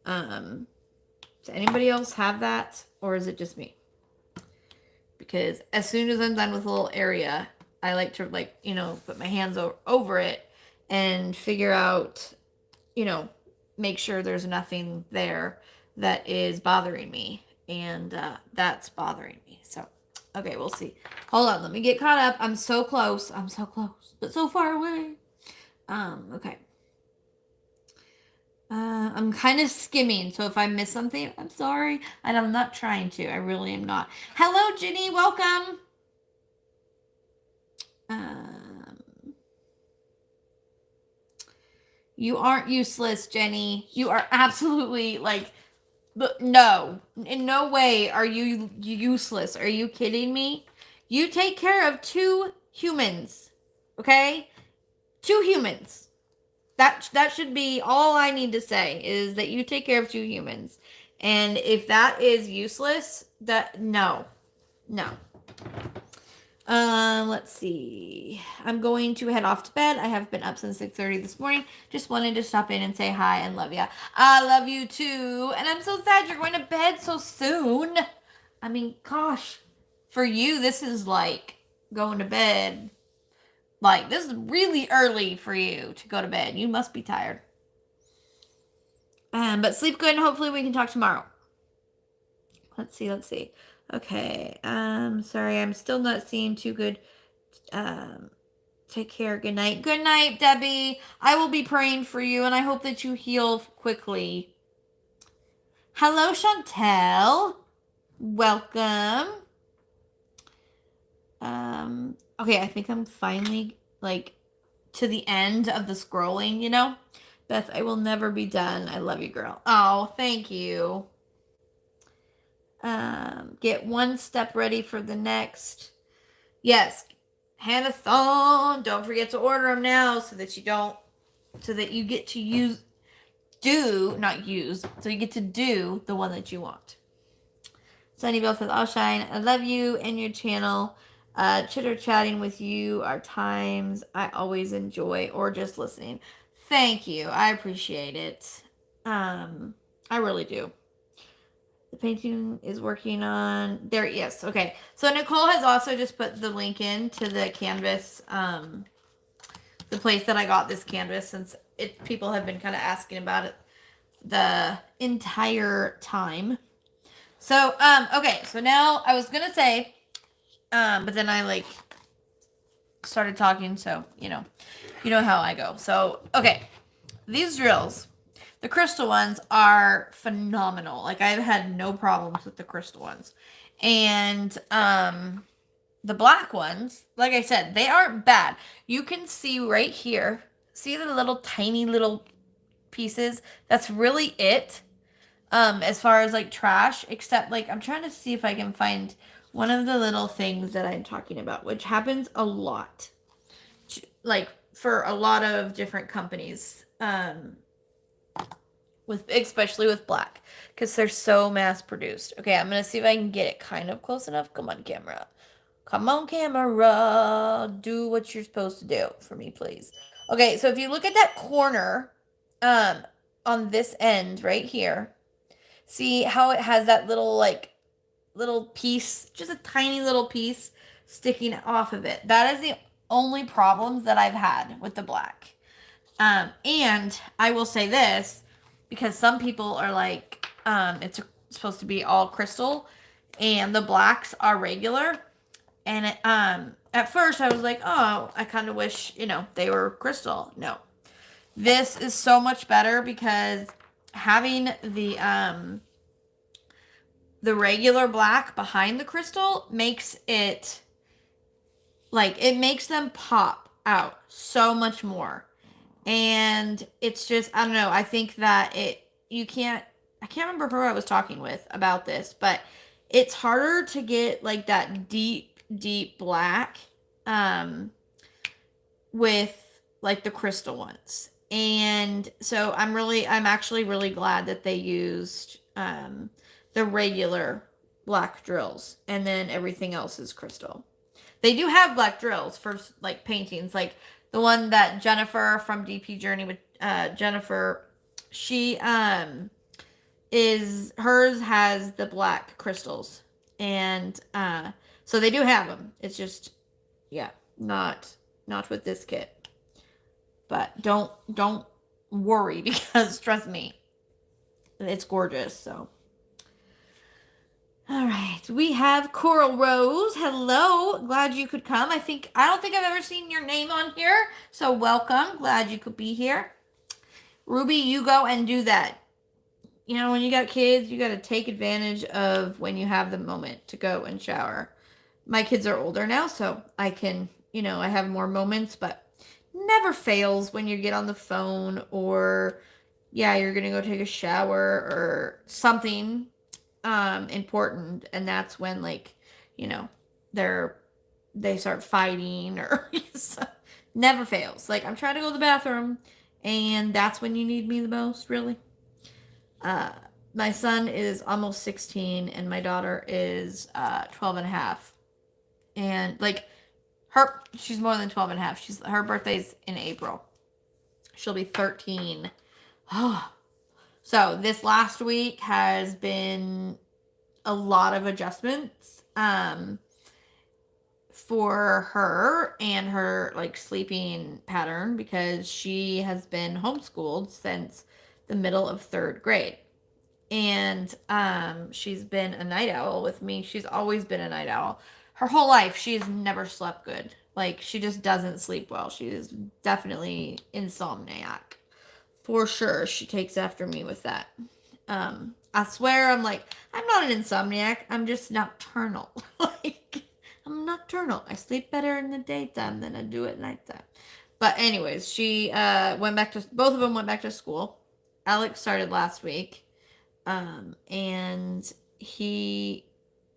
Does anybody else have that? Or is it just me? Because as soon as I'm done with a little area, I like to put my hands over it and figure out, make sure there's nothing there that is bothering me. And that's bothering me. So, okay, we'll see. Hold on, let me get caught up. I'm so close. I'm so close, but so far away. Okay. I'm kind of skimming, so if I miss something, I'm sorry. And I'm not trying to. I really am not. Hello, Ginny. Welcome. You aren't useless, Jenny. You are absolutely but no. In no way are you useless. Are you kidding me? You take care of 2 humans. Okay? 2 humans. That should be all I need to say, is that you take care of 2 humans. And if that is useless, no. Let's see. I'm going to head off to bed. I have been up since 6:30 this morning. Just wanted to stop in and say hi and love ya. I love you too. And I'm so sad you're going to bed so soon. I mean, gosh. For you, this is like going to bed. Like, this is really early for you to go to bed. You must be tired. But sleep good and hopefully we can talk tomorrow. Let's see. Okay. Sorry, I'm still not seeing too good. Take care. Good night. Good night, Debbie. I will be praying for you and I hope that you heal quickly. Hello, Chantel. Welcome. Okay, I think I'm finally, to the end of the scrolling, Beth, I will never be done. I love you, girl. Oh, thank you. Get one step ready for the next. Yes, Hanathon. Don't forget to order them now so that you get to so you get to do the one that you want. Sunny Bell says, I'll shine. I love you and your channel. Chitter chatting with you are times I always enjoy, or just listening. Thank you. I appreciate it. I really do. The painting is working on there. Yes. Okay. So Nicole has also just put the link in to the canvas, the place that I got this canvas, since people have been kind of asking about it the entire time. So, okay. So now I was going to say, but then I started talking. So, you know how I go. So, okay. These drills, the crystal ones, are phenomenal. I've had no problems with the crystal ones. And the black ones, like I said, they aren't bad. You can see right here, see the little tiny little pieces? That's really it. As far as trash, except I'm trying to see if I can find one of the little things that I'm talking about, which happens a lot. For a lot of different companies. especially with black, because they're so mass produced. Okay, I'm gonna see if I can get it kind of close enough. Come on, camera. Come on, camera. Do what you're supposed to do for me, please. Okay, so if you look at that corner, um, on this end right here, see how it has that little like little piece, just a tiny little piece sticking off of it. That is the only problems that I've had with the black. And I will say this because some people are like, it's supposed to be all crystal, and the blacks are regular. And at first I was like, oh, I kind of wish they were crystal. No, this is so much better because having the regular black behind the crystal makes it like it makes them pop out so much more. And it's just, I don't know, I think that I can't remember who I was talking with about this, but it's harder to get like that deep black with like the crystal ones. And so I'm actually really glad that they used the regular black drills, and then everything else is crystal. They do have black drills for like paintings, like the one that Jennifer from DP Journey with Jennifer, she is hers has the black crystals, and so they do have them. It's just yeah, not with this kit. But don't worry because trust me, it's gorgeous. So all right, we have Coral Rose. Hello, glad you could come. I don't think I've ever seen your name on here, so welcome. Glad you could be here. Ruby, you go and do that. When you got kids, you got to take advantage of when you have the moment to go and shower. My kids are older now, so I can, I have more moments, but never fails when you get on the phone or, yeah, you're going to go take a shower or something important, and that's when like they start fighting or never fails. Like I'm trying to go to the bathroom and that's when you need me the most, really. My son is almost 16 and my daughter is 12 and a half, and like she's more than 12 and a half. Her birthday's in April. She'll be 13. Oh, so this last week has been a lot of adjustments for her and her like sleeping pattern because she has been homeschooled since the middle of third grade. And she's been a night owl with me. She's always been a night owl. Her whole life, she's never slept good. Like, she just doesn't sleep well. She is definitely insomniac. For sure, she takes after me with that. I swear, I'm not an insomniac. I'm just nocturnal. Like, I'm nocturnal. I sleep better in the daytime than I do at nighttime. But anyways, both of them went back to school. Alex started last week. And he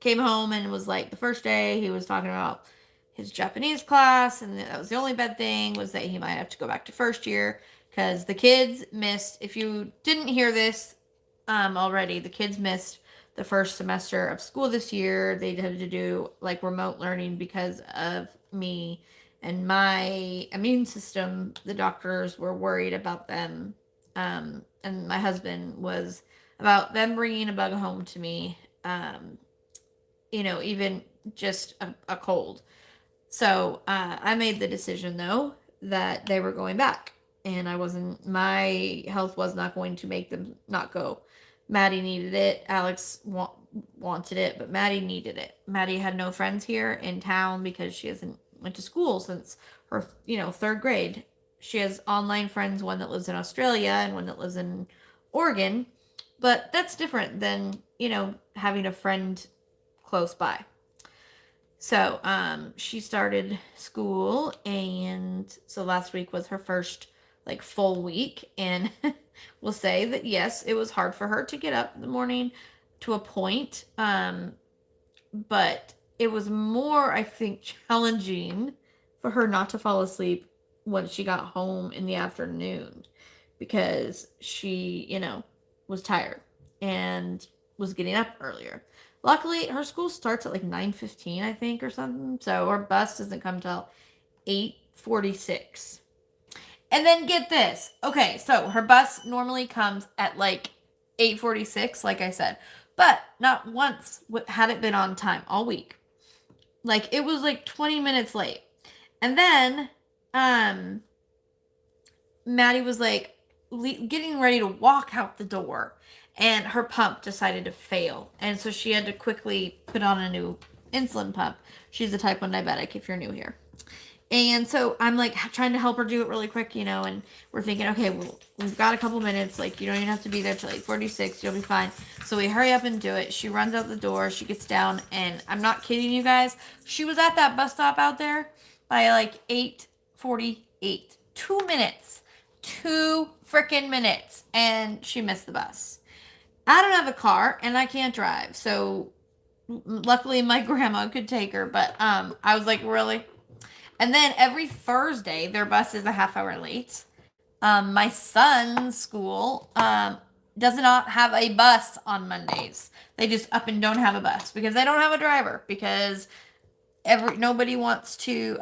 came home and was like, the first day he was talking about his Japanese class, and that was the only bad thing, was that he might have to go back to first year because the kids missed, if you didn't hear this already, the kids missed the first semester of school this year. They had to do like remote learning because of me and my immune system. The doctors were worried about them, and my husband was about them bringing a bug home to me, even just a cold. So I made the decision, though, that they were going back. And my health was not going to make them not go. Maddie needed it. Alex wanted it, but Maddie needed it. Maddie had no friends here in town because she hasn't went to school since her, third grade. She has online friends, one that lives in Australia and one that lives in Oregon. But that's different than, having a friend close by. So she started school, and so last week was her first like full week, and we'll say that yes, it was hard for her to get up in the morning to a point, but it was more, I think, challenging for her not to fall asleep when she got home in the afternoon, because she, was tired and was getting up earlier. Luckily, her school starts at like 9:15, I think, or something. So her bus doesn't come till 8:46. And then get this. Okay, so her bus normally comes at like 8:46, like I said. But not once had it been on time all week. Like it was like 20 minutes late. And then Maddie was like getting ready to walk out the door, and her pump decided to fail. And so she had to quickly put on a new insulin pump. She's a type 1 diabetic if you're new here. And so I'm like trying to help her do it really quick, and we're thinking, okay, well, we've got a couple minutes. Like, you don't even have to be there till 8:46. You'll be fine. So we hurry up and do it. She runs out the door. She gets down. And I'm not kidding you guys. She was at that bus stop out there by like 8:48. 2 minutes. 2 freaking minutes. And she missed the bus. I don't have a car and I can't drive. So luckily my grandma could take her. But I was like, really? And then every Thursday, their bus is a half hour late. My son's school does not have a bus on Mondays. They just up and don't have a bus because they don't have a driver, because nobody wants to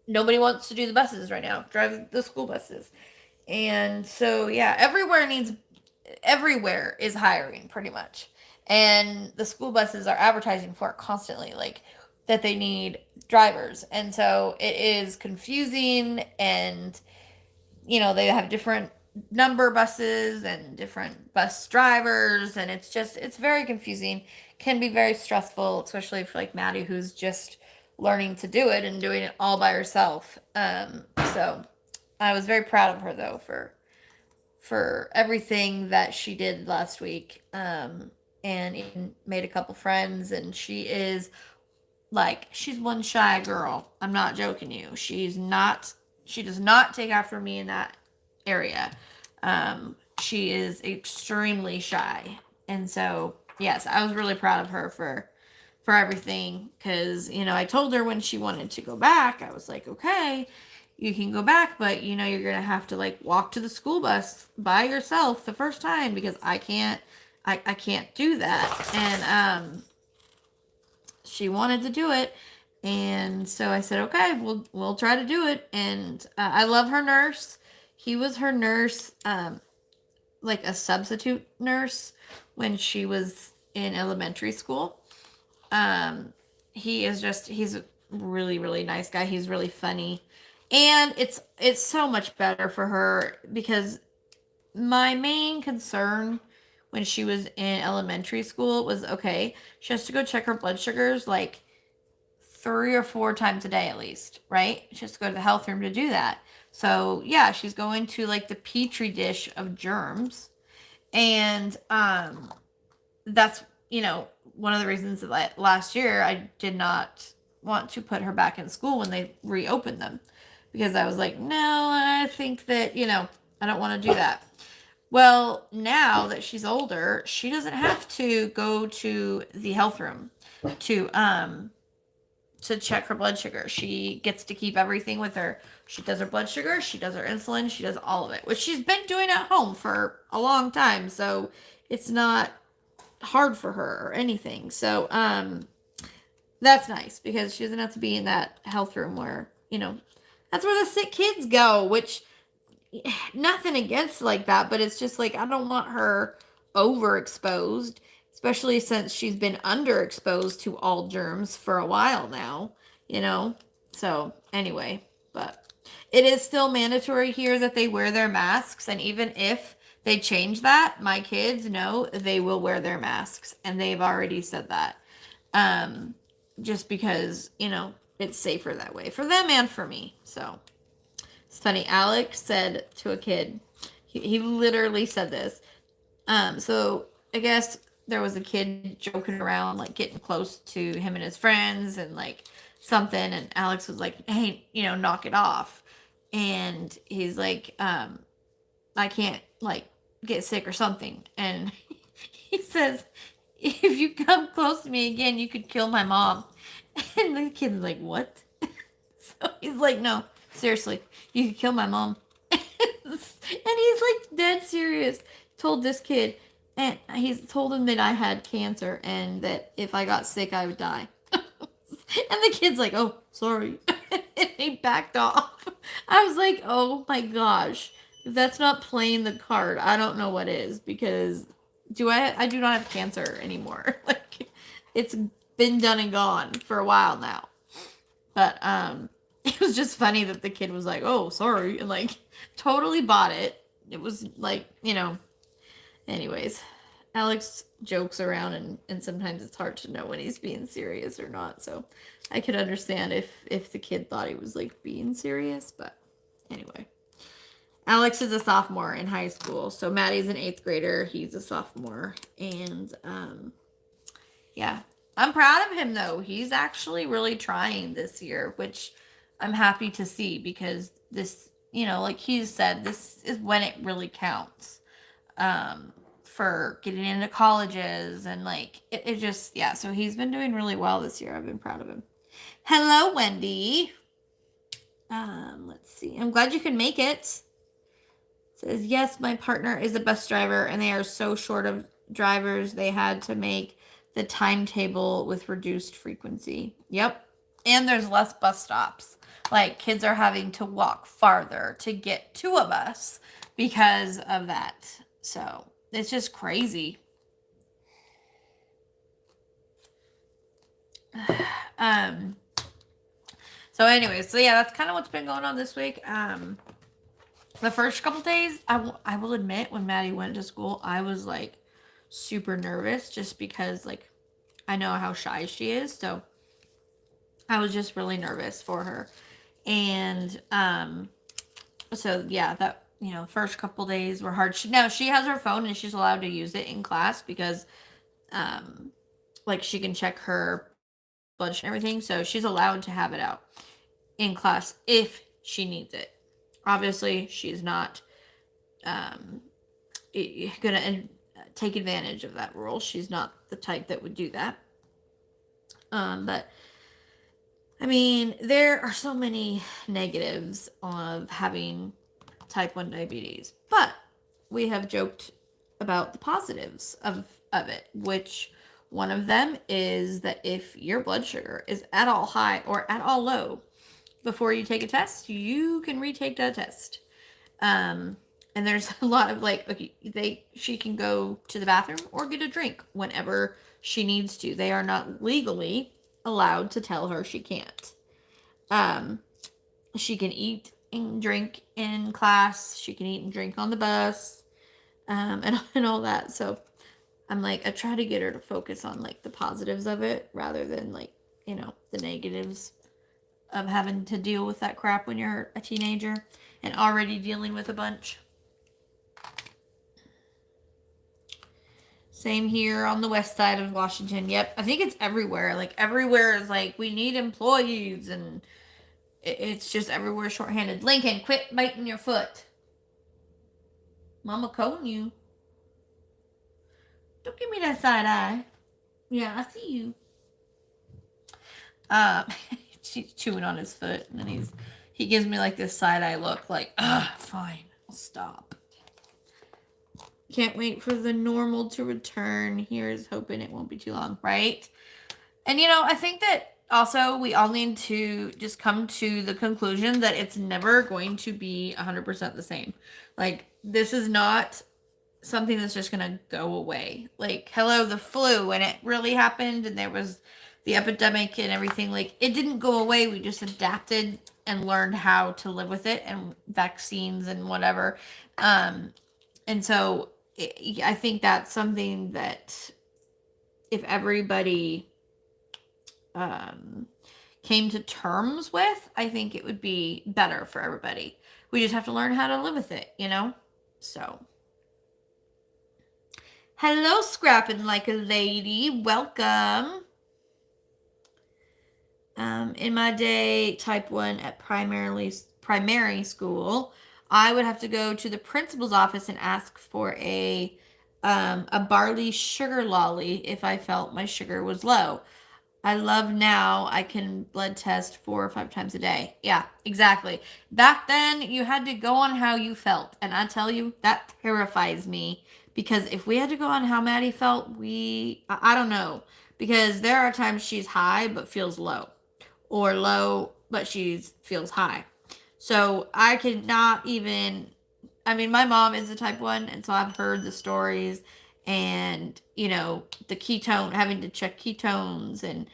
do the buses right now, drive the school buses. And so yeah, everywhere is hiring pretty much. And the school buses are advertising for it constantly, like that they need drivers. And so it is confusing, and they have different number buses and different bus drivers, and it's very confusing, can be very stressful, especially for like Maddie, who's just learning to do it and doing it all by herself. So I was very proud of her though for everything that she did last week, and even made a couple friends. And she's one shy girl. I'm not joking you. She does not take after me in that area. She is extremely shy. And so, yes, I was really proud of her for everything, because, I told her when she wanted to go back, I was like, okay, you can go back, but, you're going to have to, like, walk to the school bus by yourself the first time, because I can't do that. And, she wanted to do it, and so I said, okay, we'll try to do it. And I love her nurse. He was her nurse, like a substitute nurse when she was in elementary school. He's a really, really nice guy. He's really funny, and it's so much better for her, because my main concern when she was in elementary school was, okay, she has to go check her blood sugars like 3 or 4 times a day at least, right? She has to go to the health room to do that. So yeah, she's going to like the petri dish of germs. And that's, one of the reasons that last year I did not want to put her back in school when they reopened them, because I was like, no, I think that, I don't want to do that. Well, now that she's older, she doesn't have to go to the health room to check her blood sugar. She gets to keep everything with her. She does her blood sugar, she does her insulin, she does all of it, which she's been doing at home for a long time. So it's not hard for her or anything. So that's nice, because she doesn't have to be in that health room where, that's where the sick kids go, which nothing against like that, but it's just like, I don't want her overexposed, especially since she's been underexposed to all germs for a while now, so anyway. But it is still mandatory here that they wear their masks, and even if they change that, my kids know they will wear their masks, and they've already said that, just because it's safer that way for them and for me. So it's funny. Alex said to a kid, he literally said this. So I guess there was a kid joking around, like getting close to him and his friends and like something. And Alex was like, hey, knock it off. And he's like, I can't like get sick or something. And he says, if you come close to me again, you could kill my mom. And the kid's like, what? So he's like, no, seriously, you could kill my mom. he's like dead serious. Told this kid, and he's told him that I had cancer and that if I got sick, I would die. And the kid's like, "Oh, sorry," and he backed off. I was like, "Oh my gosh, if that's not playing the card, I don't know what is." Because I do not have cancer anymore. Like, it's been done and gone for a while now. But it was just funny that the kid was like, "Oh, sorry," and like totally bought it. It was like, anyways. Alex jokes around, and sometimes it's hard to know when he's being serious or not. So I could understand if the kid thought he was like being serious, but anyway. Alex is a sophomore in high school, so Maddie's an 8th grader. He's a sophomore, and yeah, I'm proud of him though. He's actually really trying this year, which I'm happy to see because this, like he said, this is when it really counts. For getting into colleges and like it just, yeah, so he's been doing really well this year. I've been proud of him. Hello, Wendy. Let's see. I'm glad you could make it. Says, yes, my partner is a bus driver and they are so short of drivers they had to make the timetable with reduced frequency. Yep. And there's less bus stops. Like kids are having to walk farther to get to a bus because of that. So it's just crazy. um so anyways, so yeah, that's kind of what's been going on this week. The first couple days, I will admit, when Maddie went to school, I was like super nervous just because like I know how shy she is, so I was just really nervous for her. And so yeah, that, first couple days were hard. Now she has her phone and she's allowed to use it in class because like she can check her blood sugar and everything, so she's allowed to have it out in class if she needs it. Obviously, she's not gonna take advantage of that rule. She's not the type that would do that. But I mean, there are so many negatives of having type 1 diabetes, but we have joked about the positives of it, which one of them is that if your blood sugar is at all high or at all low before you take a test, you can retake that test. And there's a lot of like, okay, she can go to the bathroom or get a drink whenever she needs to. They are not legally allowed to tell her she can't. She can eat and drink in class. She can eat and drink on the bus, and all that. So I'm like, I try to get her to focus on like the positives of it rather than like, the negatives of having to deal with that crap when you're a teenager and already dealing with a bunch. Same here on the west side of Washington. Yep, I think it's everywhere. Like everywhere is like, we need employees, and it's just everywhere shorthanded. Lincoln, quit biting your foot. Mama calling you. Don't give me that side eye. Yeah, I see you. She's chewing on his foot, and then he gives me like this side eye look, like, fine, I'll stop. Can't wait for the normal to return. Here's hoping it won't be too long, right? And I think that also we all need to just come to the conclusion that it's never going to be 100% the same. Like, this is not something that's just gonna go away. Like, hello, the flu, when it really happened and there was the epidemic and everything, like, it didn't go away. We just adapted and learned how to live with it, and vaccines and whatever. And so I think that's something that if everybody came to terms with, I think it would be better for everybody. We just have to learn how to live with it, So, hello, scrapping like a lady. Welcome. In my day, type 1 at primary school, I would have to go to the principal's office and ask for a barley sugar lolly if I felt my sugar was low. I love now I can blood test 4 or 5 times a day. Yeah, exactly. Back then, you had to go on how you felt. And I tell you, that terrifies me. Because if we had to go on how Maddie felt, I don't know. Because there are times she's high but feels low. Or low but she feels high. So I could not even. I mean, my mom is a type 1, and so I've heard the stories and, the ketone, having to check ketones and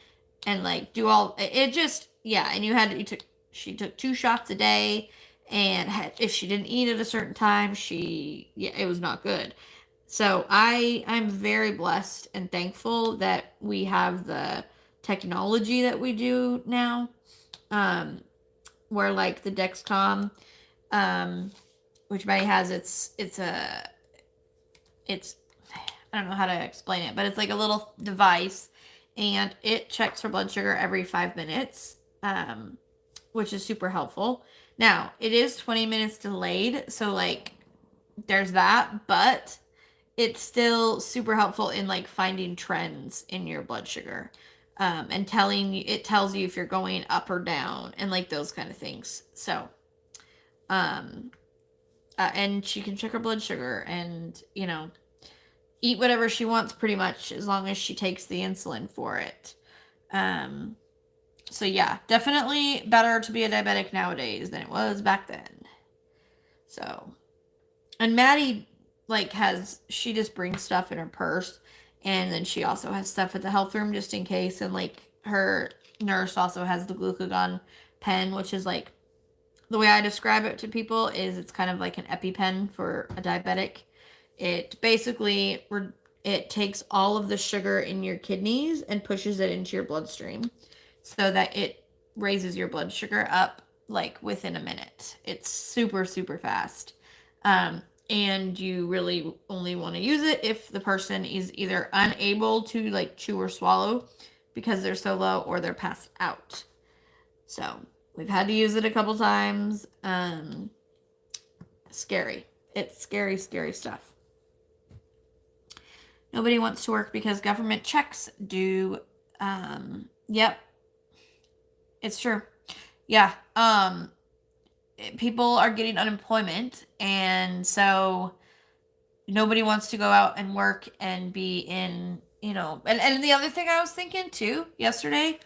like do all it just, yeah, and she took 2 shots a day and if she didn't eat at a certain time, yeah, it was not good. So I'm very blessed and thankful that we have the technology that we do now. Um, where like the Dexcom, um, which Maddie has, it's I don't know how to explain it, but it's like a little device, and it checks her blood sugar every 5 minutes, which is super helpful. Now it is 20 minutes delayed, so like there's that, but it's still super helpful in like finding trends in your blood sugar. And it tells you if you're going up or down and like those kind of things. So, um, and she can check her blood sugar and, eat whatever she wants pretty much as long as she takes the insulin for it. Um, so yeah, definitely better to be a diabetic nowadays than it was back then. So, and Maddie she just brings stuff in her purse, and then she also has stuff at the health room just in case, and like her nurse also has the glucagon pen, which is like, the way I describe it to people is it's kind of like an EpiPen for a diabetic. It basically it takes all of the sugar in your kidneys and pushes it into your bloodstream so that it raises your blood sugar up like within a minute. It's super super fast. And you really only want to use it if the person is either unable to like chew or swallow because they're so low or they're passed out. So we've had to use it a couple times. Scary. It's scary, scary stuff. Nobody wants to work because government checks do. Yep. It's true. Yeah. People are getting unemployment, and so nobody wants to go out and work and be in, and the other thing I was thinking too yesterday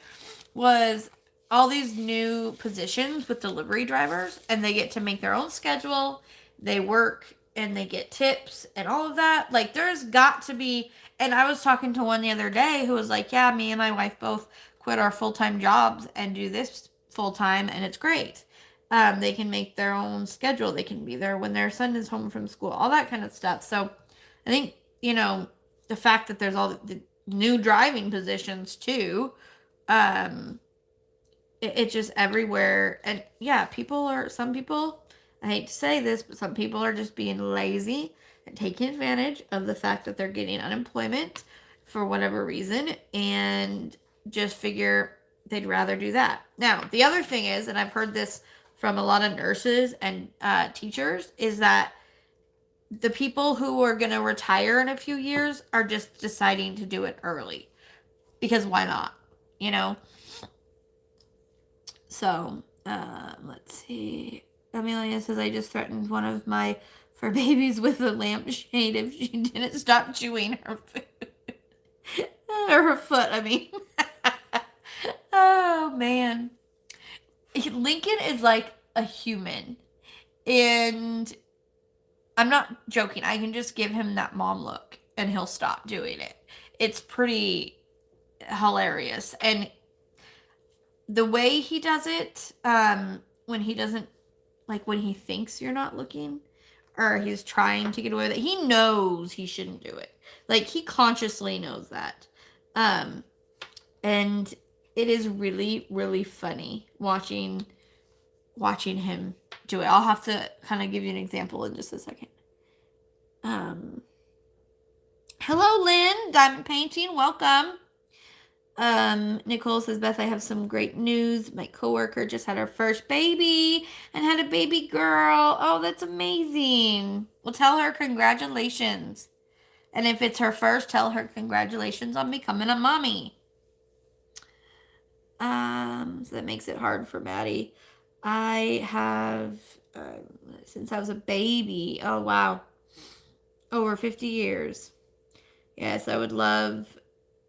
was all these new positions with delivery drivers, and they get to make their own schedule. They work and they get tips and all of that. Like, there's got to be. And I was talking to one the other day who was like, yeah, me and my wife both quit our full-time jobs and do this full-time, and it's great. They can make their own schedule. They can be there when their son is home from school, all that kind of stuff. So I think, the fact that there's all the new driving positions too, it's just everywhere. And yeah, some people, I hate to say this, but some people are just being lazy and taking advantage of the fact that they're getting unemployment for whatever reason and just figure they'd rather do that. Now, the other thing is, and I've heard this from a lot of nurses and teachers, is that the people who are going to retire in a few years are just deciding to do it early. Because why not? You know? So, let's see. Amelia says, I just threatened one of my fur babies with a lampshade if she didn't stop chewing her food. Or her foot, I mean. Oh, man. Lincoln is like a human. And I'm not joking. I can just give him that mom look and he'll stop doing it. It's pretty hilarious. And the way he does it, when he doesn't, like when he thinks you're not looking or he's trying to get away with it, he knows he shouldn't do it. Like, he consciously knows that. And it is really, really funny watching him do it. I'll have to kind of give you an example in just a second. Hello, Lynn, Diamond Painting, welcome. Nicole says, Beth, I have some great news. My coworker just had her first baby and had a baby girl. Oh, that's amazing. Well, tell her congratulations. And if it's her first, tell her congratulations on becoming a mommy. So that makes it hard for Maddie. I have, since I was a baby, oh wow, over 50 years. Yes, I would love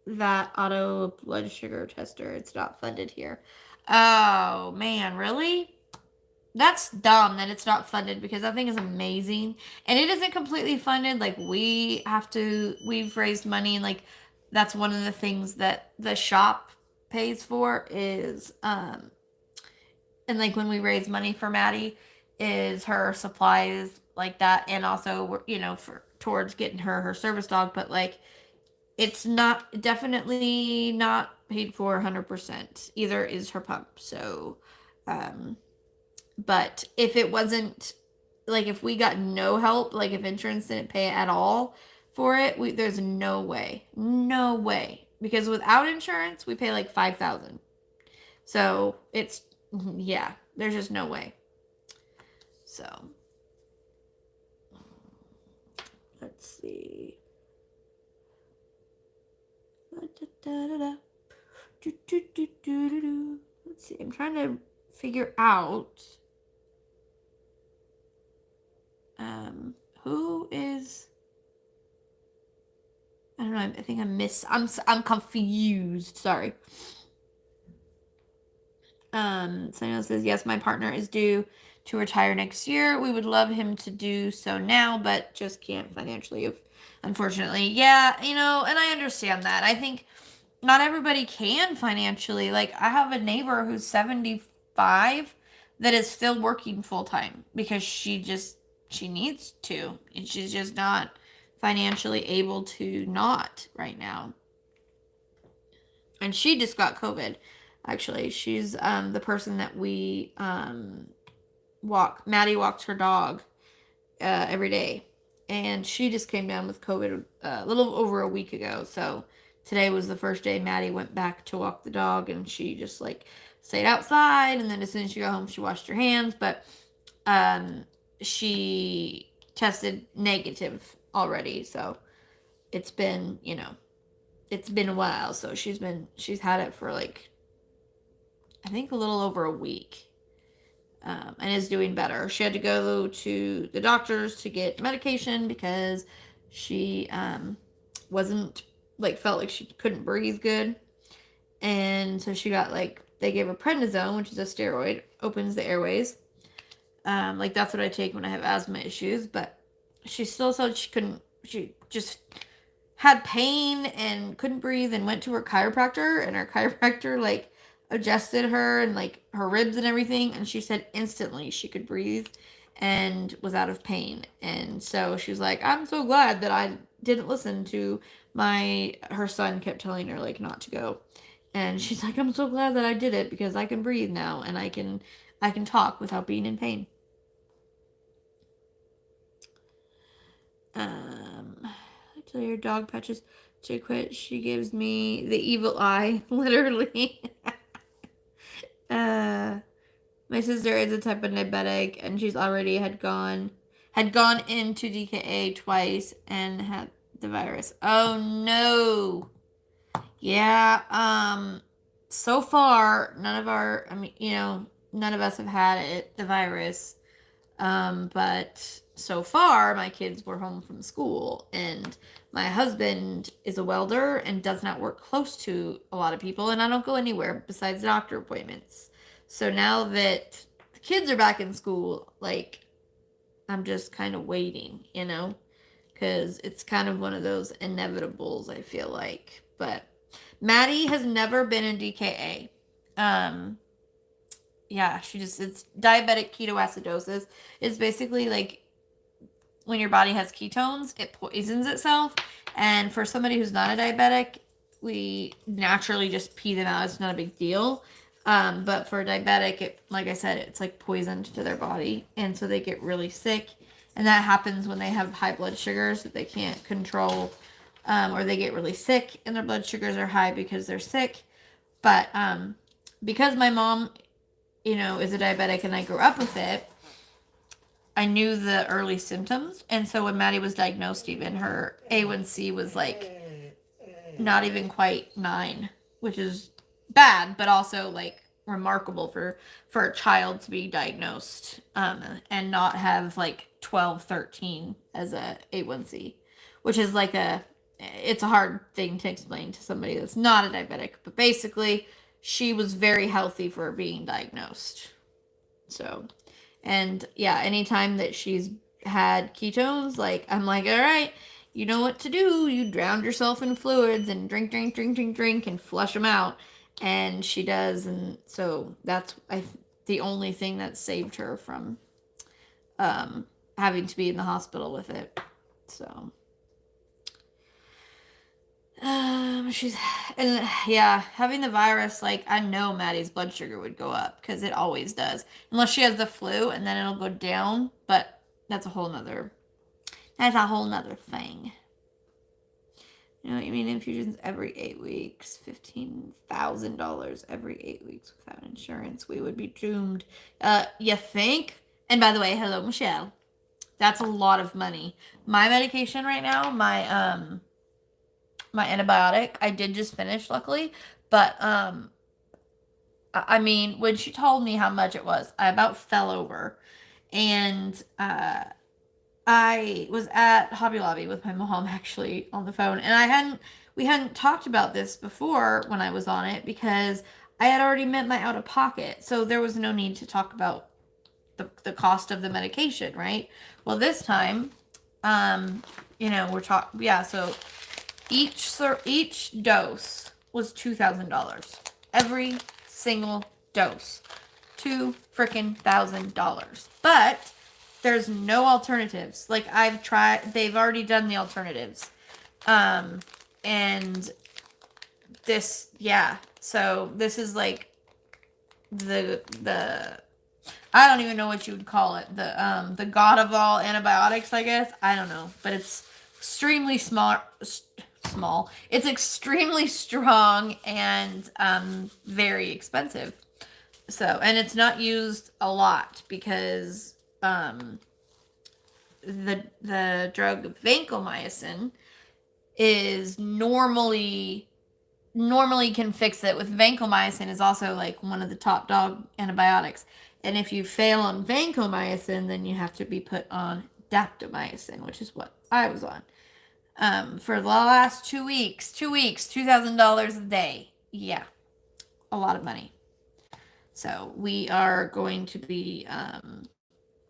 that auto blood sugar tester. It's not funded here. Oh man, really? That's dumb that it's not funded because that thing is amazing. And it isn't completely funded. Like we've raised money and like that's one of the things that the shop pays for is and like when we raise money for Maddie is her supplies like that and also for towards getting her service dog, but like it's not definitely not paid for 100%. Either is her pump. So um but if it wasn't like if we got no help, like if insurance didn't pay at all for it, there's no way because without insurance we pay like 5,000. So it's yeah, there's just no way. So let's see. Let's see. I'm trying to figure out who is I don't know. I think I'm confused. Sorry. Someone else says yes. My partner is due to retire next year. We would love him to do so now, but just can't financially. Unfortunately, yeah. And I understand that. I think not everybody can financially. Like I have a neighbor who's 75 that is still working full time because she needs to, and she's just not financially able to not right now. And she just got COVID. Actually, she's the person that we walk. Maddie walks her dog every day, and she just came down with COVID a little over a week ago. So today was the first day Maddie went back to walk the dog, and she just like stayed outside. And then as soon as she got home, she washed her hands. But she tested negative already, so it's been it's been a while. So she's had it for like I think a little over a week. And is doing better. She had to go to the doctors to get medication because she wasn't like felt like she couldn't breathe good, and so she got like they gave her prednisone, which is a steroid, opens the airways. Like that's what I take when I have asthma issues, but she still said she couldn't. She just had pain and couldn't breathe and went to her chiropractor, and her chiropractor like adjusted her and like her ribs and everything, and she said instantly she could breathe and was out of pain. And so she was like, I'm so glad that I didn't listen to her son kept telling her like not to go. And she's like, I'm so glad that I did it because I can breathe now and I can talk without being in pain. I tell your dog patches to quit. She gives me the evil eye, literally. My sister is a type of diabetic, and she's already had gone into DKA twice and had the virus. Oh no. Yeah. So far, none of us have had the virus. But so far, my kids were home from school, and my husband is a welder and does not work close to a lot of people, and I don't go anywhere besides doctor appointments. So now that the kids are back in school, like, I'm just kind of waiting, because it's kind of one of those inevitables, I feel like. But Maddie has never been in DKA. Yeah, it's diabetic ketoacidosis. It's basically like when your body has ketones, it poisons itself. And for somebody who's not a diabetic, we naturally just pee them out. It's not a big deal. But for a diabetic, like I said, it's like poisoned to their body. And so they get really sick. And that happens when they have high blood sugars that they can't control. Or they get really sick and their blood sugars are high because they're sick. But because my mom is a diabetic and I grew up with it, I knew the early symptoms. And so when Maddie was diagnosed, even her A1C was like not even quite 9, which is bad, but also like remarkable for a child to be diagnosed and not have like 12, 13 as a A1C, which is like it's a hard thing to explain to somebody that's not a diabetic, but basically she was very healthy for being diagnosed. So, and yeah, anytime that she's had ketones, like I'm like, all right, you know what to do. You drown yourself in fluids and drink, drink, drink, drink, drink, and flush them out. And she does, and so that's the only thing that saved her from having to be in the hospital with it. So. She's and yeah, having the virus, like I know Maddie's blood sugar would go up because it always does, unless she has the flu, and then it'll go down. But that's a whole nother thing. You know what you mean? Infusions every 8 weeks, $15,000 every 8 weeks without insurance. We would be doomed. You think? And by the way, hello Michelle. That's a lot of money. My medication right now, my antibiotic, I did just finish luckily, but I mean, when she told me how much it was, I about fell over. And I was at Hobby Lobby with my mom actually on the phone, and we hadn't talked about this before when I was on it because I had already met my out of pocket, so there was no need to talk about the cost of the medication, right? Well, this time, we're talking, yeah, so each dose was $2,000. Every single dose. $2,000. But there's no alternatives. Like I've tried, they've already done the alternatives. And this, yeah. So this is like the I don't even know what you would call it. The god of all antibiotics, I guess. I don't know, but it's extremely small. It's extremely strong and very expensive. So, and it's not used a lot because the drug vancomycin is normally can fix it. With vancomycin is also like one of the top dog antibiotics. And if you fail on vancomycin, then you have to be put on daptomycin, which is what I was on. For the last 2 weeks, $2,000 a day. Yeah, a lot of money. So we are going to be,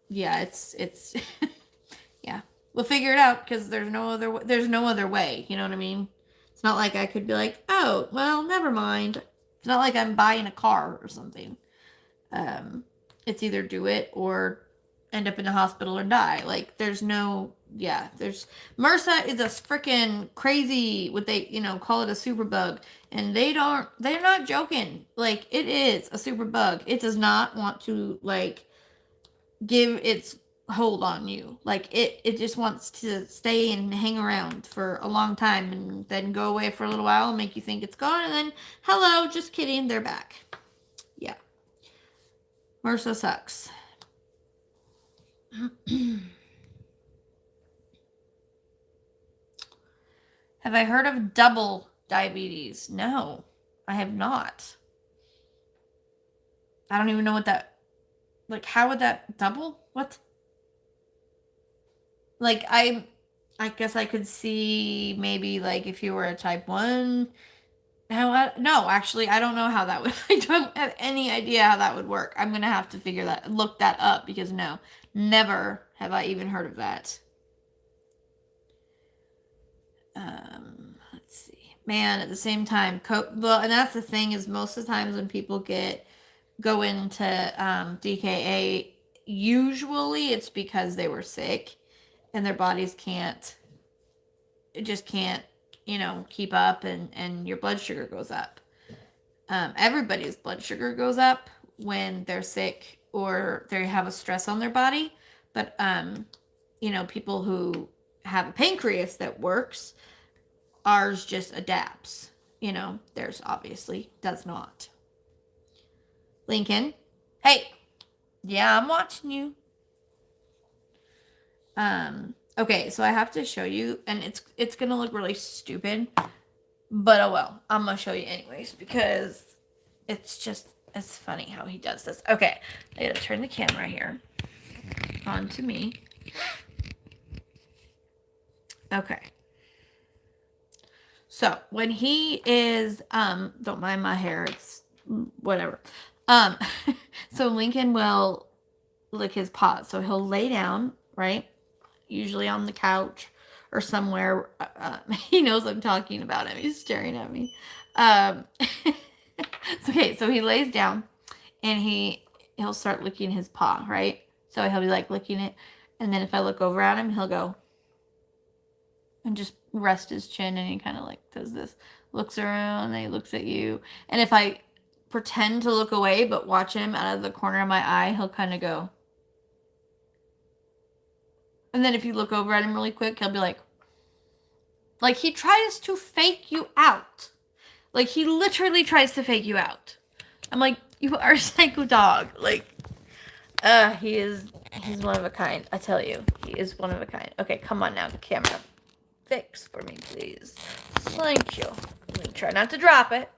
yeah, it's, yeah, we'll figure it out because there's no other way. You know what I mean? It's not like I could be like, oh, well, never mind. It's not like I'm buying a car or something. It's either do it or end up in the hospital or die. Like there's MRSA is a freaking crazy, what they, call it a super bug. And they're not joking. Like it is a super bug. It does not want to like give its hold on you. Like it just wants to stay and hang around for a long time and then go away for a little while and make you think it's gone. And then, hello, just kidding, they're back. Yeah. MRSA sucks. Have I heard of double diabetes? No, I have not. I don't even know what that, like, how would that double? What? Like, I guess I could see maybe, like, if you were a type 1. No, actually, I don't know how that would, I don't have any idea how that would work. I'm going to have to look that up because no, never have I even heard of that. Let's see. Man, at the same time, well, and that's the thing is most of the times when people go into DKA, usually it's because they were sick and their bodies just can't, keep up and your blood sugar goes up. Everybody's blood sugar goes up when they're sick or they have a stress on their body. But, people who have a pancreas that works, ours just adapts. Theirs obviously does not. Lincoln, hey, yeah, I'm watching you. Okay, so I have to show you, and it's gonna look really stupid, but oh well, I'm gonna show you anyways because it's funny how he does this. Okay, I gotta turn the camera here on to me. Okay. So when he is, don't mind my hair, it's whatever. Um, so Lincoln will lick his paws. So he'll lay down, right? Usually on the couch or somewhere. He knows I'm talking about him. He's staring at me. Okay, so he lays down and he'll start licking his paw, right? So he'll be like licking it, and then if I look over at him, he'll go and just rest his chin, and he kind of like does this, looks around, and he looks at you. And if I pretend to look away but watch him out of the corner of my eye, he'll kind of go. And then if you look over at him really quick, he'll be like he tries to fake you out. Like he literally tries to fake you out. I'm like, you are a psycho dog. Like, he's one of a kind. I tell you, he is one of a kind. Okay, come on now, camera. Fix for me, please. Thank you. Let me try not to drop it.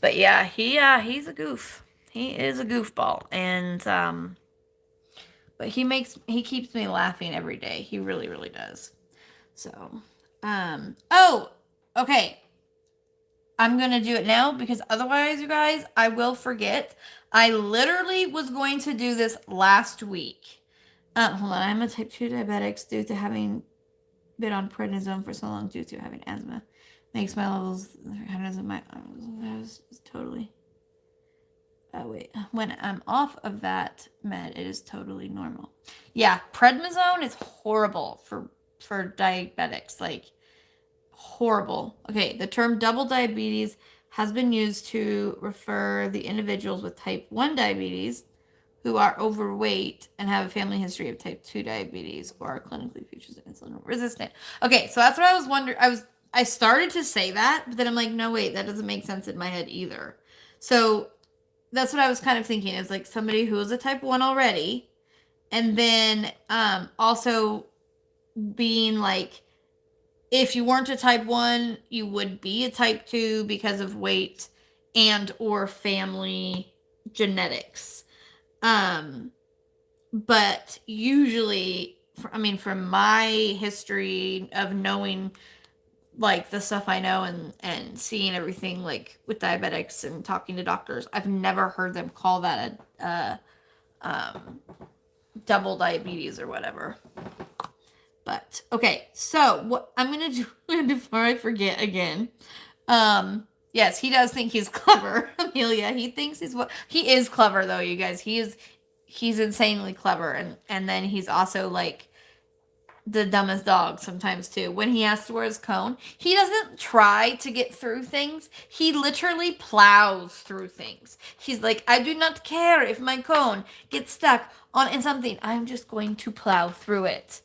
But yeah, he's a goof. He is a goofball, and but he keeps me laughing every day. He really, really does. So, oh, okay. I'm gonna do it now because otherwise, you guys, I will forget. I literally was going to do this last week. Hold on. I'm a type 2 diabetic due to having been on prednisone for so long due to having asthma. Makes my levels totally. Oh wait, when I'm off of that med, it is totally normal. Yeah, prednisone is horrible for diabetics. Like horrible. Okay, the term double diabetes has been used to refer the individuals with type 1 diabetes who are overweight and have a family history of type 2 diabetes or are clinically features insulin resistant. Okay, so that's what I was wondering. I started to say that, but then I'm like, no, wait, that doesn't make sense in my head either. So that's what I was kind of thinking. Is like somebody who is a type 1 already, and then also being like, if you weren't a type 1, you would be a type 2 because of weight and or family genetics. But usually, from my history of knowing like the stuff I know and seeing everything like with diabetics and talking to doctors, I've never heard them call that a double diabetes or whatever. But okay, so what I'm gonna do before I forget again, yes, he does think he's clever, Amelia. He thinks he is clever though, you guys. He's insanely clever, and then he's also like the dumbest dog sometimes too. When he has to wear his cone, he doesn't try to get through things. He literally plows through things. He's like, I do not care if my cone gets stuck on something. I'm just going to plow through it.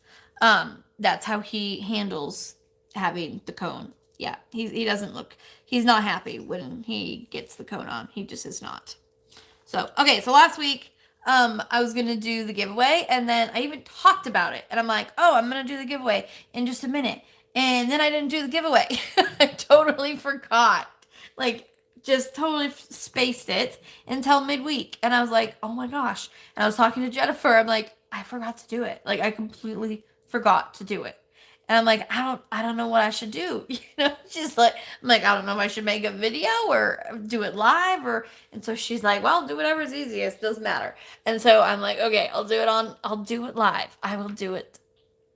That's how he handles having the cone. Yeah, he's not happy when he gets the cone on. He just is not. So, okay, so last week, I was going to do the giveaway, and then I even talked about it, and I'm like, oh, I'm going to do the giveaway in just a minute, and then I didn't do the giveaway. I totally forgot. Like, just totally spaced it until midweek, and I was like, oh my gosh. And I was talking to Jennifer, I'm like, I forgot to do it. Like, I completely forgot to do it. And I'm like, I don't know what I should do. She's like, I'm like, I don't know if I should make a video or do it live and so she's like, well, do whatever's easiest. Doesn't matter. And so I'm like, okay, I'll do it live. I will do it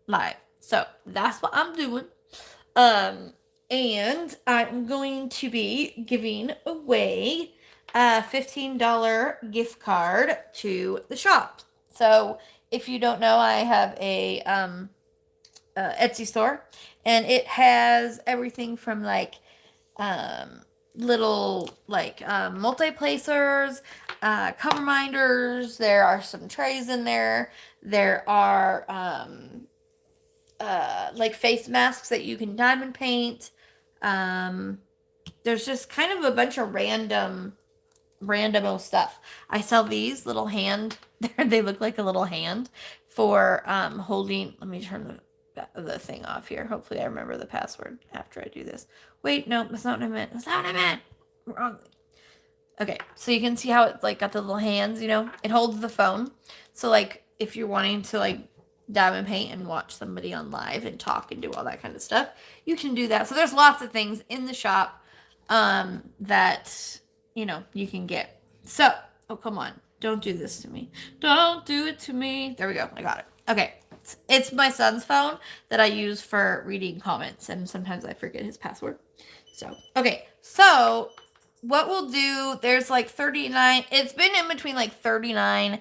live. So that's what I'm doing. And I'm going to be giving away a $15 gift card to the shop. So if you don't know, I have a Etsy store, and it has everything from like little like multi-placers, cover minders. There are some trays in there. There are like face masks that you can diamond paint. There's just kind of a bunch of randomo stuff. I sell these little hand. They look like a little hand for holding. Let me turn the thing off here. Hopefully I remember the password after I do this. Wait, no, that's not what I meant. That's not what I meant. Wrong. Okay, so you can see how it's like got the little hands, you know? It holds the phone. So like if you're wanting to like dab and paint and watch somebody on live and talk and do all that kind of stuff, you can do that. So there's lots of things in the shop that, you know, you can get. So, oh, come on. Don't do this to me. Don't do it to me. There we go. I got it. Okay. It's my son's phone that I use for reading comments, and sometimes I forget his password. So, okay. So, what we'll do, there's like 39, it's been in between like 39,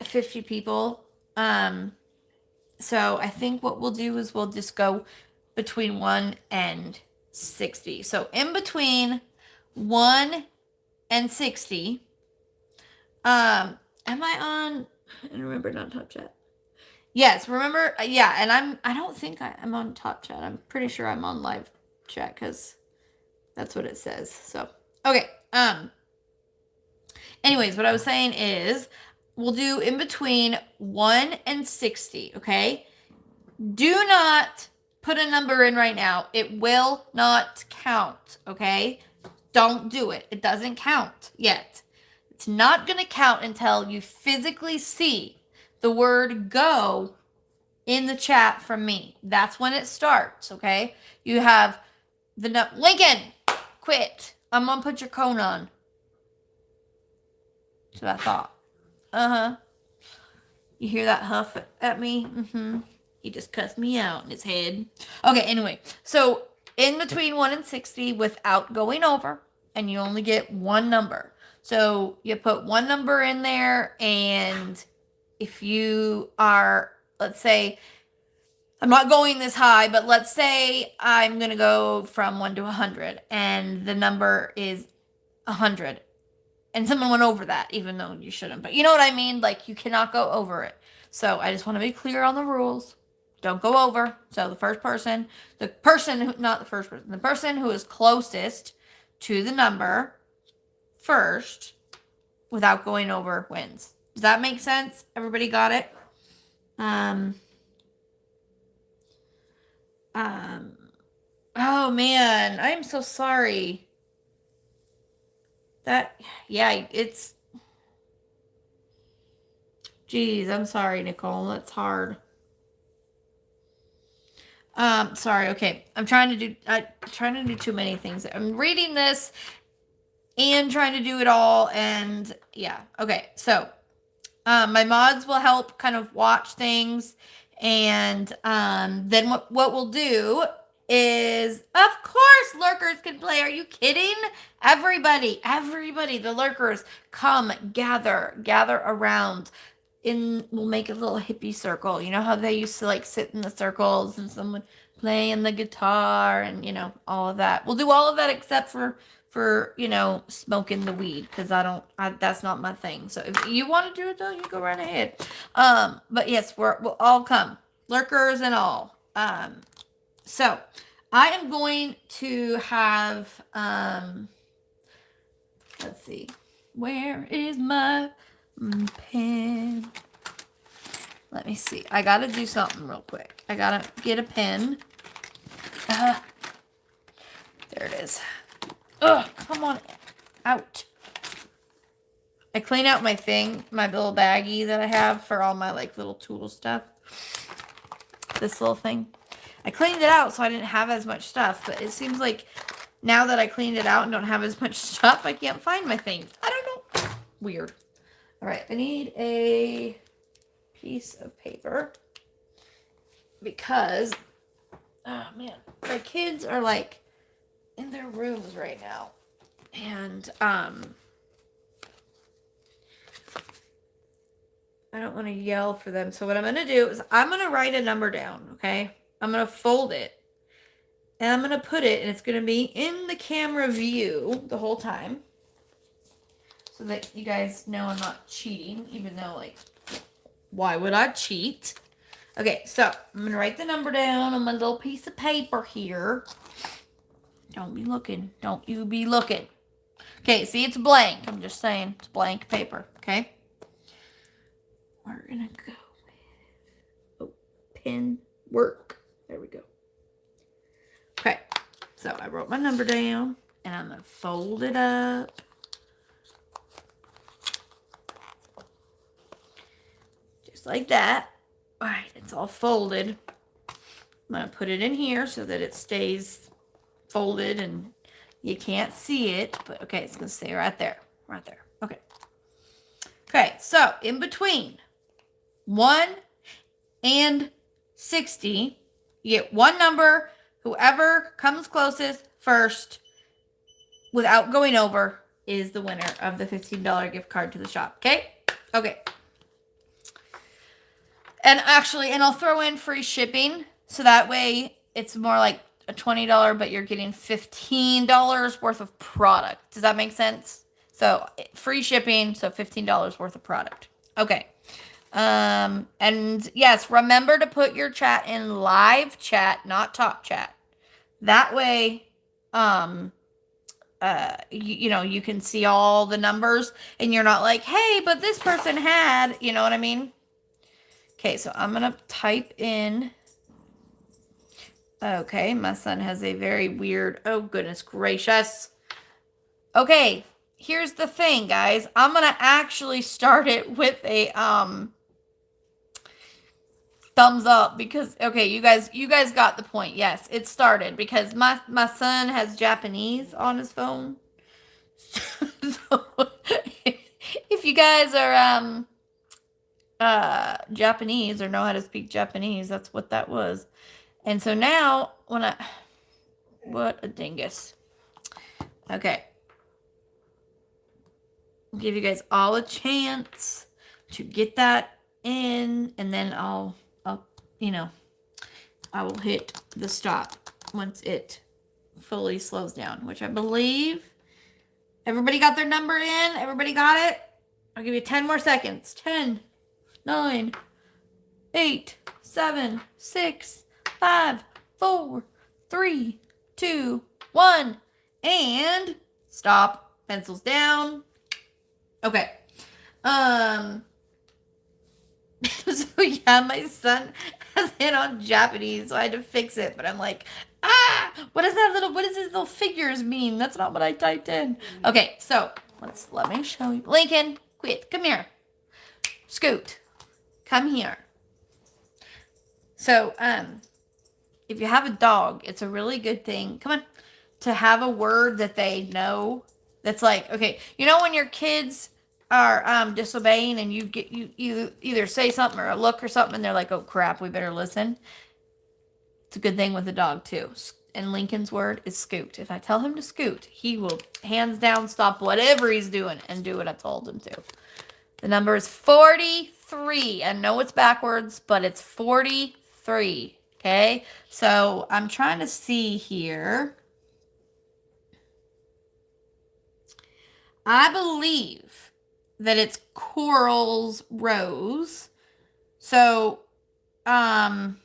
50 people. So I think what we'll do is we'll just go between 1 and 60. So in between 1 and 60, am I on, and remember not top chat. Yes, remember, yeah, and I don't think I'm on top chat. I'm pretty sure I'm on live chat because that's what it says. So, okay. Anyways, what I was saying is we'll do in between 1 and 60, okay? Do not put a number in right now. It will not count, okay? Don't do it. It doesn't count yet. It's not going to count until you physically see the word go in the chat from me. That's when it starts, okay? You have the Lincoln, quit. I'm going to put your cone on. That's what I thought. Uh-huh. You hear that huff at me? Mm-hmm. He just cussed me out in his head. Okay, anyway. So, in between 1 and 60 without going over, and you only get one number. So, you put one number in there, and if you are, let's say, I'm not going this high, but let's say I'm going to go from 1 to 100, and the number is 100. And someone went over that, even though you shouldn't. But you know what I mean? Like, you cannot go over it. So, I just want to be clear on the rules. Don't go over. So, the person who is closest to the number first without going over wins. Does that make sense? Everybody got it? Oh, man. I'm so sorry. It's... Geez, I'm sorry, Nicole. That's hard. Sorry. Okay. I'm trying to do too many things. I'm reading this and trying to do it all. And yeah. Okay. So, my mods will help kind of watch things. And, then what we'll do is, of course, lurkers can play. Are you kidding? Everybody, the lurkers come gather around. We'll make a little hippie circle. You know how they used to like sit in the circles and someone playing the guitar and you know all of that. We'll do all of that except for you know smoking the weed because that's not my thing. So if you want to do it though, you go right ahead. But yes, we'll all come, lurkers and all. So I am going to have let's see, where is my pen? Let me see. I gotta do something real quick. I gotta get a pen. There it is. Ugh, come on out. I clean out my little baggie that I have for all my like little tool stuff. This little thing. I cleaned it out so I didn't have as much stuff, but it seems like now that I cleaned it out and don't have as much stuff, I can't find my things. I don't know. Weird. All right, I need a piece of paper because, oh man, my kids are like in their rooms right now, and I don't want to yell for them. So what I'm gonna do is I'm gonna write a number down. Okay, I'm gonna fold it, and I'm gonna put it, and it's gonna be in the camera view the whole time. So that you guys know I'm not cheating, even though, like, why would I cheat? Okay, so I'm going to write the number down on my little piece of paper here. Don't be looking. Don't you be looking. Okay, see, it's blank. I'm just saying, it's blank paper, okay? We're going to go with pen work. There we go. Okay, so I wrote my number down. And I'm going to fold it up. Just like that. All right, it's all folded. I'm going to put it in here so that it stays folded and you can't see it. But okay, it's going to stay right there. Right there. Okay. Okay, so in between 1 and 60, you get one number. Whoever comes closest first without going over is the winner of the $15 gift card to the shop. Okay? Okay. And actually, and I'll throw in free shipping. So that way it's more like a $20, but you're getting $15 worth of product. Does that make sense? So free shipping, so $15 worth of product. Okay. And yes, remember to put your chat in live chat, not talk chat. That way, you can see all the numbers and you're not like, hey, but this person had, you know what I mean? Okay, so I'm going to type in. Okay, my son has a very weird, oh goodness gracious. Okay, here's the thing, guys. I'm going to actually start it with a, thumbs up because, okay, you guys got the point. Yes, it started because my son has Japanese on his phone. So, if you guys are, Japanese or know how to speak Japanese, that's what that was. And so now what a dingus. Okay. I'll give you guys all a chance to get that in, and then I will hit the stop once it fully slows down, which I believe everybody got their number in. Everybody got it? I'll give you 10 more seconds. 10, 9, 8, 7, 6, 5, 4, 3, 2, 1, and stop. Pencils down. Okay. So yeah, my son has it on Japanese, so I had to fix it, but I'm like, what does these little figures mean? That's not what I typed in. Okay, so let me show you. Lincoln, quit. Come here. Scoot. Come here. So, if you have a dog, it's a really good thing. Come on. To have a word that they know that's like, okay, you know when your kids are disobeying and you either say something or a look or something and they're like, oh crap, we better listen. It's a good thing with a dog too. And Lincoln's word is scoot. If I tell him to scoot, he will hands down stop whatever he's doing and do what I told him to. The number is 43. I know it's backwards, but it's 43. Okay, so I'm trying to see here. I believe that it's Coral's Rose. So, mods,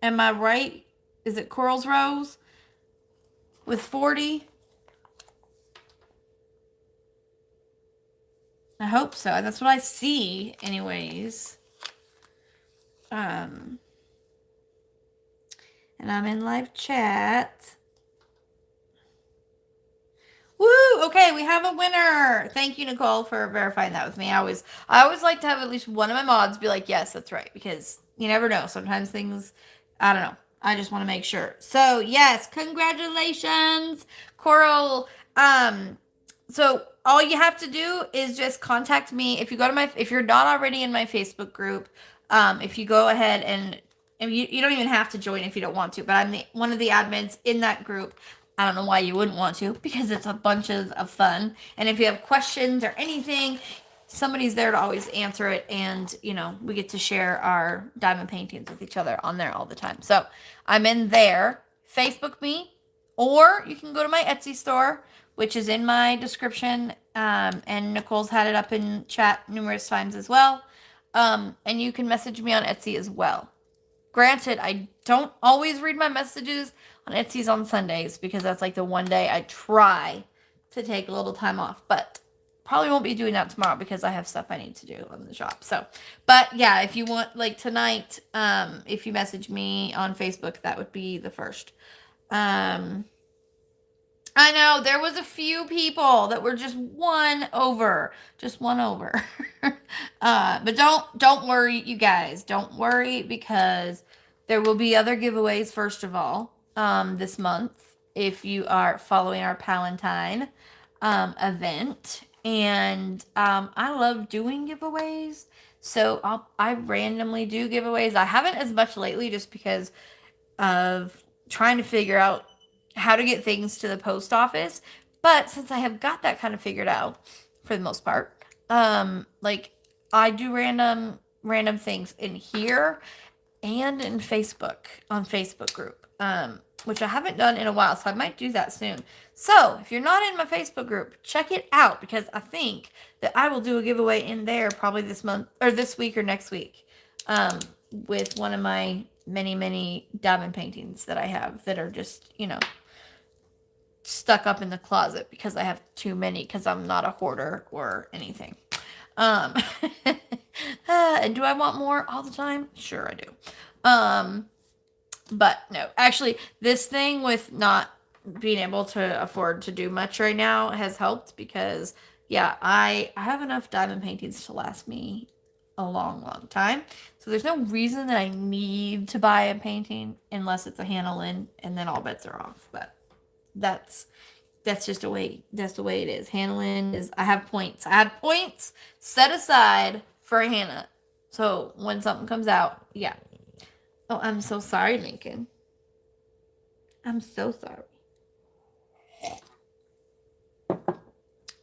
am I right? Is it Coral's Rose with 40? I hope so. That's what I see anyways. And I'm in live chat. Woo! Okay, we have a winner. Thank you, Nicole, for verifying that with me. I always like to have at least one of my mods be like, yes, that's right, because you never know. Sometimes things, I don't know. I just want to make sure. So yes, congratulations, Coral. So all you have to do is just contact me if you're not already in my Facebook group. If you go ahead and you don't even have to join if you don't want to, but I'm one of the admins in that group. I don't know why you wouldn't want to, because it's a bunch of fun. And if you have questions or anything, somebody's there to always answer it. And, we get to share our diamond paintings with each other on there all the time. So I'm in there. Facebook me, or you can go to my Etsy store, which is in my description. And Nicole's had it up in chat numerous times as well. And you can message me on Etsy as well. Granted, I don't always read my messages on Etsy's on Sundays because that's like the one day I try to take a little time off. But probably won't be doing that tomorrow because I have stuff I need to do in the shop. So, but yeah, if you want, like tonight, if you message me on Facebook, that would be the first. I know there was a few people that were just one over. But don't worry, you guys. Don't worry because there will be other giveaways first of all this month if you are following our Palentine event. And I love doing giveaways. So I randomly do giveaways. I haven't as much lately just because of trying to figure out how to get things to the post office. But since I have got that kind of figured out for the most part, like I do random things in here and in Facebook on Facebook group, which I haven't done in a while, so I might do that soon. So if you're not in my Facebook group, check it out because I think that I will do a giveaway in there probably this month or this week or next week, with one of my many diamond paintings that I have that are just, stuck up in the closet because I have too many because I'm not a hoarder or anything. And do I want more all the time? Sure I do. But no, actually this thing with not being able to afford to do much right now has helped because yeah, I have enough diamond paintings to last me a long time. So there's no reason that I need to buy a painting unless it's a Hannah Lynn, and then all bets are off. But that's just the way it is. Hannah Lynn is I have points set aside for Hannah. So when something comes out, yeah. Oh, I'm so sorry, Lincoln. I'm so sorry.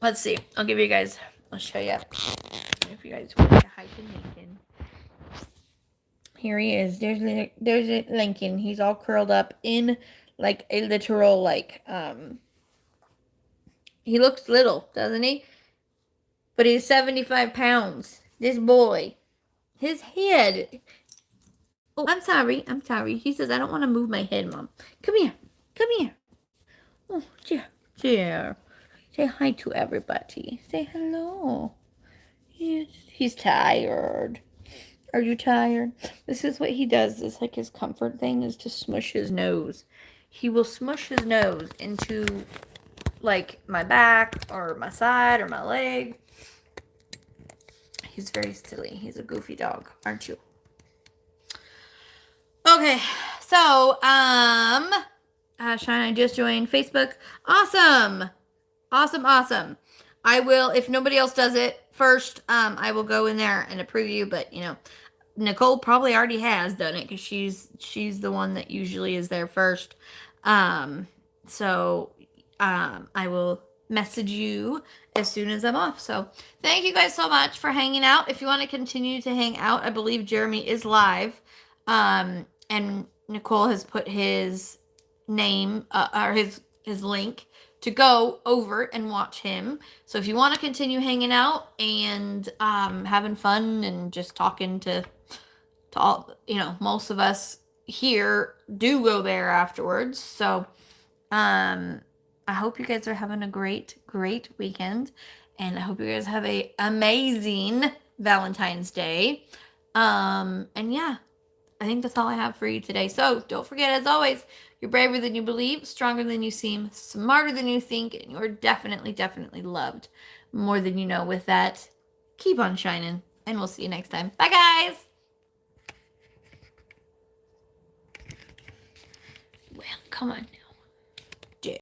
Let's see. I'll show you if you guys want to hike in Lincoln. Here he is. There's Lincoln. He's all curled up in like a literal he looks little, doesn't he? But he's 75 pounds. This boy. His head. Oh, I'm sorry. He says, I don't want to move my head, Mom. Come here. Oh, dear. Say hi to everybody. Say hello. Yes, he's tired. Are you tired? This is what he does. It's like his comfort thing is to smush his nose. He will smush his nose into like my back or my side or my leg. He's very silly. He's a goofy dog, aren't you? Okay, so Shine, I just joined Facebook. Awesome. I will, if nobody else does it first, I will go in there and approve you, but Nicole probably already has done it because she's the one that usually is there first. So I will message you as soon as I'm off. So thank you guys so much for hanging out. If you want to continue to hang out, I believe Jeremy is live. And Nicole has put his name or his link to go over and watch him. So if you want to continue hanging out and having fun and just talking to all, most of us here do go there afterwards. So I hope you guys are having a great weekend, and I hope you guys have a amazing Valentine's Day. And yeah, I think that's all I have for you today. So don't forget, as always, you're braver than you believe, stronger than you seem, smarter than you think, and you're definitely loved more than you know. With that, keep on shining, and we'll see you next time. Bye, guys. Well, come on now.